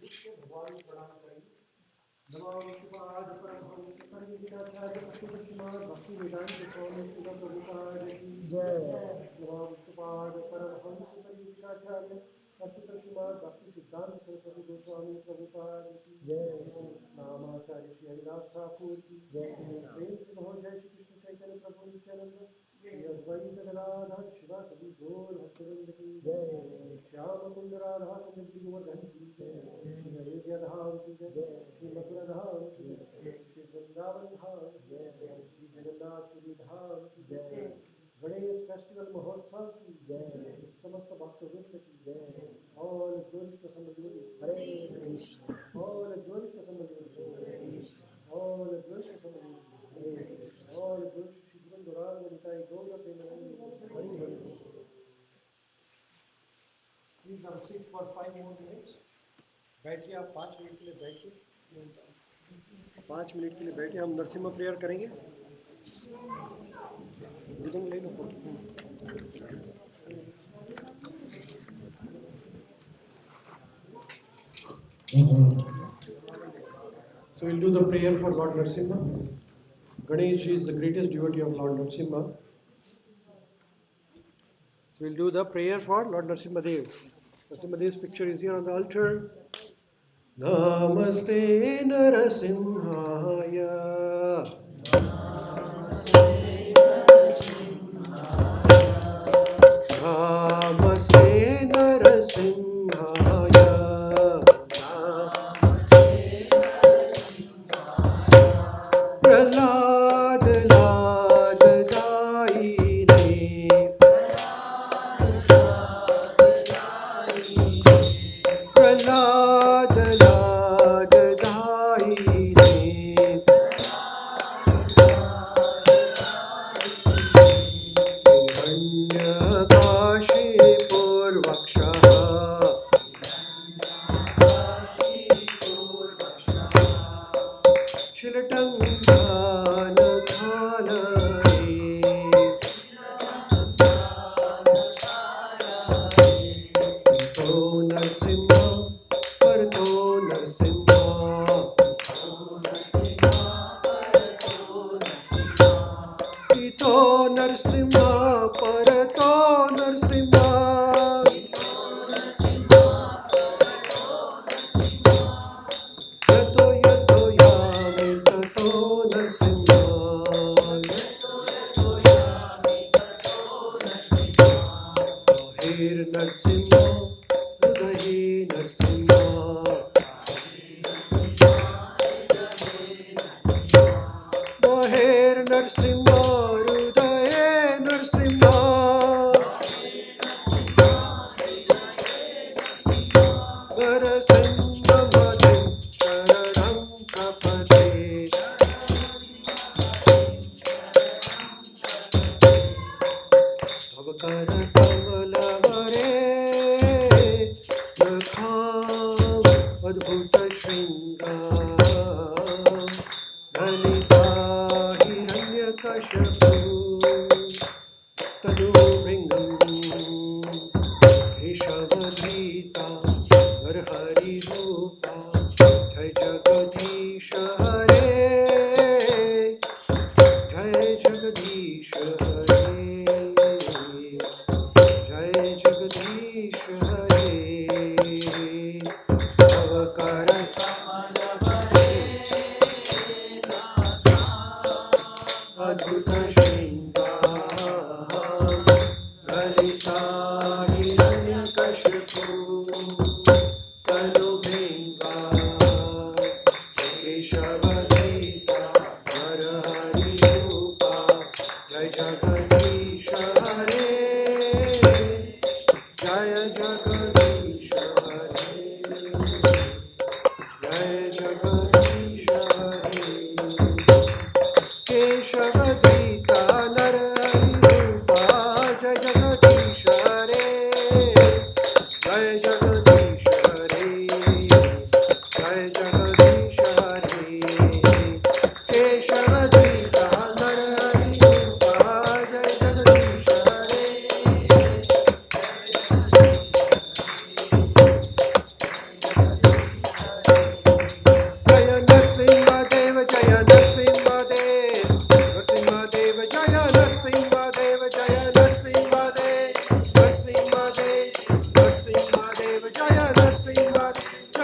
भगवान को प्रणाम करेंगे। नमामि शिवाय परमहंस परिव्राजकाचार्य भक्तिमान् भक्तिवेदांत स्वामी शिल प्रभुपाद की जय। नमामि शिवाय परमहंस परिव्राजकाचार्य भक्तिमान् भक्ति सिद्धांत सरस्वती गोस्वामी प्रभुपाद की जय। नामाचार्य श्री हरिदास ठाकुर की जय। प्रेम से कहो जय श्री कृष्ण चैतन्य प्रभु नित्यानंद श्री अद्वैत गदाधर शिवासदि गौर भक्तवृंद की जय। श्याम कुंड राधा कुंड गोवर्धन की जय। श्री अयोध्या धाम की जय। श्री मथुरा धाम की जय। श्री वृंदावन धाम की जय। श्री जगन्नाथपुरी धाम की जय। गणेश फेस्टिवल महोत्सव की जय। समस्त भक्त वृंद की जय। All glory to somebody Hare Krishna. All glory to somebody Hare Krishna. All glory to somebody Hare Krishna. All glory to Shri Guru Ram Nitai Gaur Premanand Hari Hari. Please have a seat for 5 more minutes. बैठिए, आप 5 मिनट के लिए बैठिए। 5 मिनट के लिए बैठिए, हम नरसिम्हा प्रेयर करेंगे। मृदंग ले लो। So we'll do the prayer for Lord Narasimha. Ganesh is the greatest devotee of Lord Narasimha. So we'll do the prayer for Lord Narasimha Dev. Narasimha Dev's picture is here on the altar. Namaste Narasimhaya. Namaste Narasimhaya. Prahlad लाद जाईने प्रहलाद लाद जाईने हिरण्यकाशी पूर्वक्षः नरसिम्हा परतो नरसिम्हा यतो यतो यामि ततो नरसिम्हा नरसिम्हा हृदये नरसिम्हा महेर नरसिम्हा हृदये नरसिम्हा नरसिंहमते शरणं प्रपद्ये तव करकमलवरे नखाम् अद्भुतशृङ्गाम् ललिता हिरण्यकशपु तनुभृङ्गम् केशवधृता नरहरिरूपा जय जगदीश हरे जय जगदीश हरे जय जगदीश हरे तव कर अद्भुत शृंगार ललिता हिरण्यकशिपु तनुभृङ्गा केशवधृता नरहरिरूपा जय जगदीश हरे जय जगदीश हरे जय जगदीश हरे केशवधृता नरहरिरूपा जय जगदीश हरे जय जगदीश हरे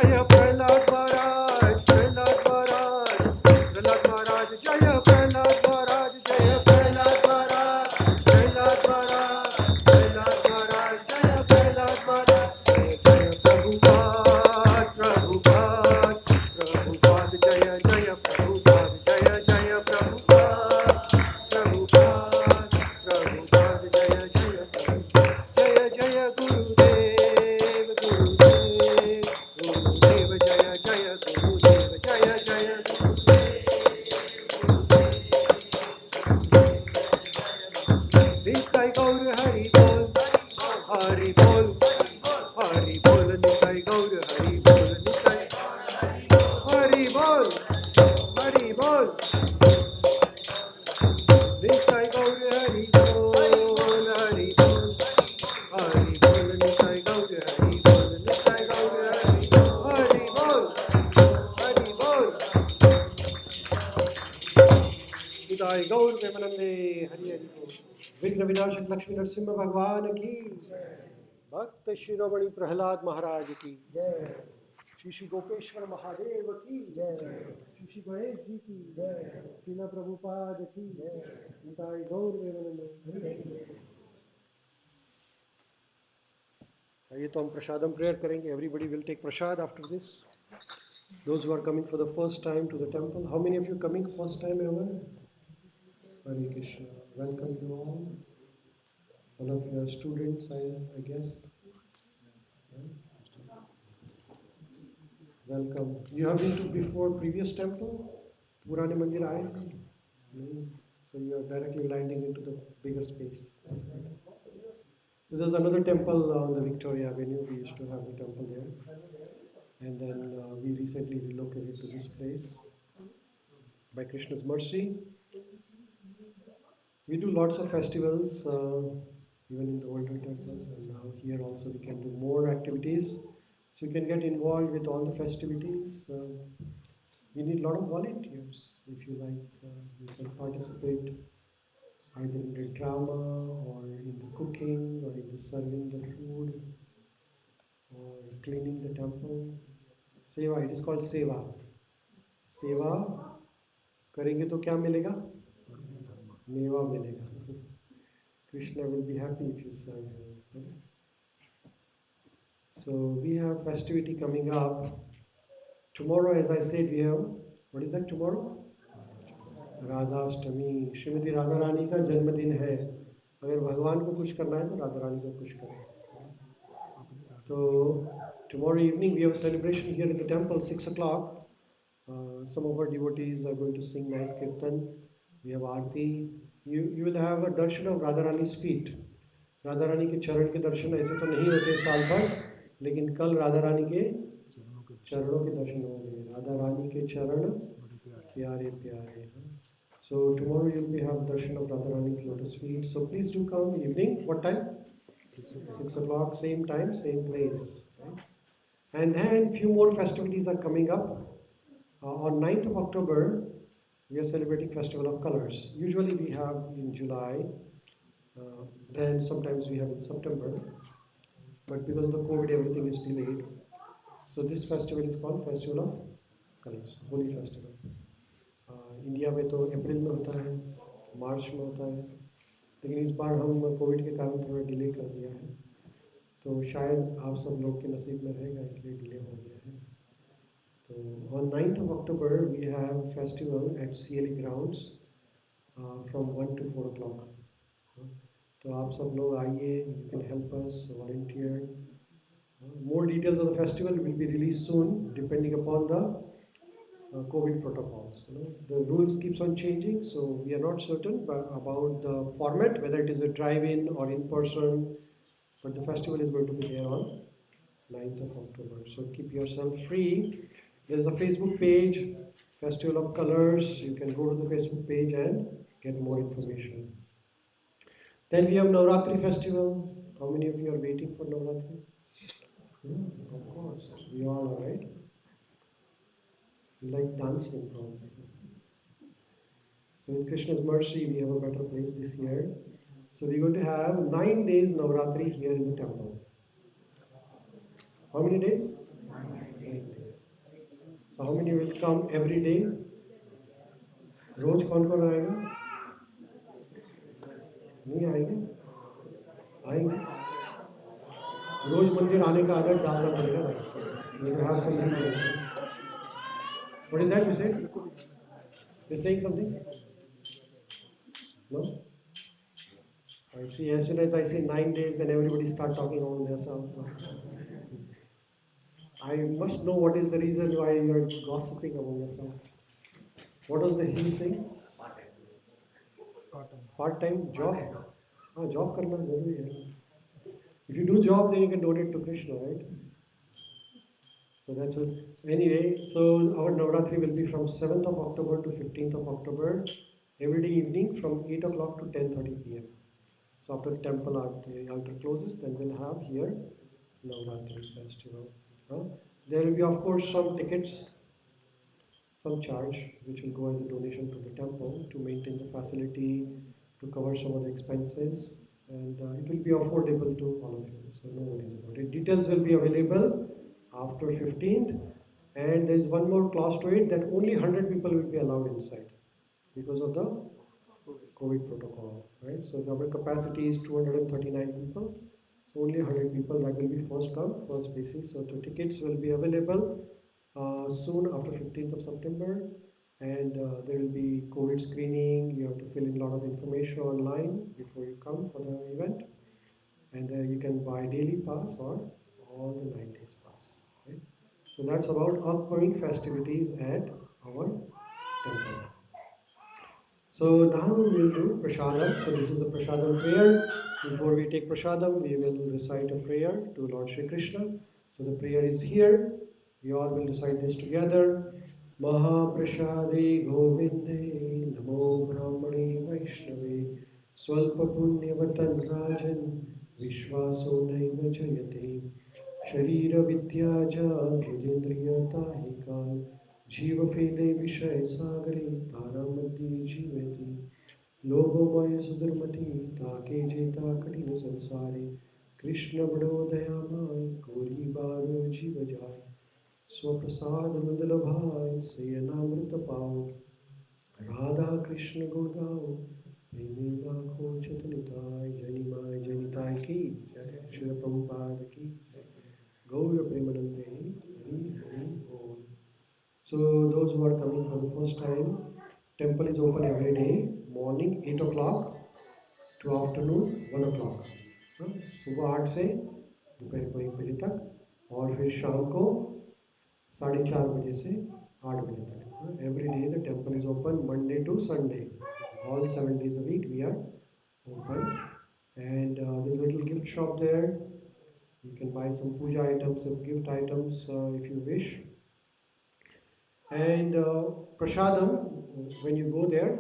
Jaya Prahlad Maharaj, Prahlad Maharaj, Prahlad Maharaj, Jaya Prahlad Maharaj, Jaya Prahlad Maharaj, Prahlad Maharaj, Prahlad Maharaj, Jaya Prahlad Maharaj, Jaya Prabhupada, Prabhupada, Prabhupada, Jaya Jaya Prabhupada, Jaya Jaya Prabhupada, Prabhupada, Prabhupada, Jaya Jaya Prabhupada, Jaya Jaya Gurudev, Gurudev, Gurudev, Jaya Jaya Gurudev, Jaya Jaya Nitai Gaur Hari Bol, Hari Bol, Hari Bol, Nitai Gaur Hari Bol, Nitai Hari Bol, Hari Bol, Nitai Gaur Hari Bol, Hari Bol, Hari Bol, Nitai Gaur Hari Bol, Nitai Gaur Hari Bol, Hari Bol, Hari Bol, Nitai Gaur Premanande, Hari Hari Bol. विघ्न विनाशक लक्ष्मी नरसिंह भगवान की भक्त शिरोमणि प्रहलाद महाराज की श्री श्री गोपेश्वर महादेव की श्री श्री गणेश जी की श्रीला प्रभुपाद की निताई गौर प्रेमानंद। आइए तो हम प्रसादम प्रेयर करेंगे. Everybody will take prasad after this. Those who are coming for the first time to the temple, how many of you coming first time ever? Hare Krishna. Welcome you all. All of you are students, I guess. Welcome. You have been to before previous temple? Purane Mandir aaye? No. So you are directly landing into the bigger space. That's good. So there's another temple on the Victoria Avenue. We used to have the temple there. And then we recently relocated to this place. By Krishna's mercy, we do lots of festivals, even in the older temple, and now here also we can do more activities. So you can get involved with all the festivities. We need a lot of volunteers. If you like, you can participate either in the drama or in the cooking or in the serving the food or cleaning the temple. Seva, it is called seva. Seva करेंगे तो क्या मिलेगा? मेवा मिलेगा. Krishna will be happy if you serve him. So we have festivity coming up. Tomorrow, as I said, we have, what is that tomorrow? Radhashtami. Shrimati Radha Rani का जन्मदिन है. अगर भगवान को खुश करना है तो राधा रानी को खुश करें. So tomorrow evening we have a celebration here in the temple, 6 o'clock. Some of our devotees are going to sing nice kirtan. We have aarti. You will have a darshan of Radha Rani's feet. Radha Rani के चरण के दर्शन ऐसे तो नहीं होते साल भर, लेकिन कल राधा रानी के चरणों के दर्शन होंगे. राधा रानी के चरण प्यारे प्यारे. So tomorrow you will have darshan of Radha Rani's lotus feet. So please do come evening. What time? 6 o'clock, same time, same place. Right? And then few more festivities are coming up. On 9th of October, we are celebrating Festival of Colors. Usually we have in July, then sometimes we have in September, but because of the COVID everything is delayed. So this festival is called Festival of Colors, Holi Festival. India में तो अप्रैल में होता है, मार्च में होता है, लेकिन इस बार हम कोविड के कारण थोड़ा डिले कर दिया है, तो शायद आप सब लोग के नसीब में रहेगा, इसलिए डिले हो गया है. So on 9th of October we have festival at CLE grounds from 1 to 4 o'clock. तो आप सब लोग आइए, you can help us, volunteer. More details of the festival will be released soon, depending upon the COVID protocols. The rules keeps on changing, so we are not certain about the format, whether it is a drive-in or in person. But the festival is going to be there on 9th of October. So keep yourself free. There's a Facebook page, Festival of Colors. You can go to the Facebook page and get more information. Then we have Navratri Festival. How many of you are waiting for Navratri? Of course, we all are, right? You like dancing probably. So with Krishna's mercy, we have a better place this year. So we're going to have 9 days Navratri here in the temple. How many days? 9 days. So how many will come every day? रोज कौन कौन आएगा? नहीं आएंगे? आएंगे? रोज मंदिर आने का आदत डालना पड़ेगा ना. You have some reason. What is that you said? You're saying something? No? I see. As soon as I say 9 days, then everybody start talking among themselves. I must know what is the reason why you are gossiping among yourselves. What was the he saying? Part time job. हाँ job करना जरूरी है. If you do job, then you can donate to Krishna, right? So that's it. Anyway, so our Navratri will be from 7th of October to 15th of October, every day evening from 8 o'clock to 10:30 p.m. So after the temple the altar closes, then we'll have here Navratri Festival. Huh? There will be, of course, some tickets, some charge, which will go as a donation to the temple to maintain the facility, to cover some of the expenses, and it will be affordable to all of you. So no worries about it. Details will be available after 15th, and there is one more clause to it that only 100 people will be allowed inside because of the COVID protocol, right? So our capacity is 239 people. So only 100 people, that will be first come, first basis. So the tickets will be available soon after 15th of September, and there will be COVID screening. You have to fill in a lot of information online before you come for the event, and you can buy daily pass or all the 9 days pass. Right? So that's about upcoming festivities at our temple. So now we will do Prashadam. So this is a Prashadam prayer. Before we take Prashadam, we will recite a prayer to Lord Shri Krishna. So the prayer is here. We all will recite this together. Mahaprashade Govinde Namo Brahmane Vaishnave Swalpa Punyavatan Rajan Vishwaso Naiva Jayate Sharira Vidya Jadendriya Tahikal Jiva Fede Vishaya Sagare Taramati Jivati Lobomaya Sudharmati Take Jeta Katina Sansare Krishna Vadodayamai Kori Baro Jiva Jai Swaprasad Mudalabhai Sayanamrita Pao Radha Krishna Gurgao Premi Lakho Chatanitai Janimai Janitai Ki Jai Srila Prabhupada Ki Gaura Premanande Hari Hari Bol. So those who are coming for the first time, temple is open every day, morning 8 o'clock to afternoon 1 o'clock. सुबह 8 से दोपहर को 1 बजे तक और फिर शाम को 4:30 बजे से 8 बजे तक. Every day the temple is open Monday to Sunday. All 7 days a week we are open. And there's a little gift shop there. You can buy some puja items, some gift items if you wish. And Prashadam, when you go there,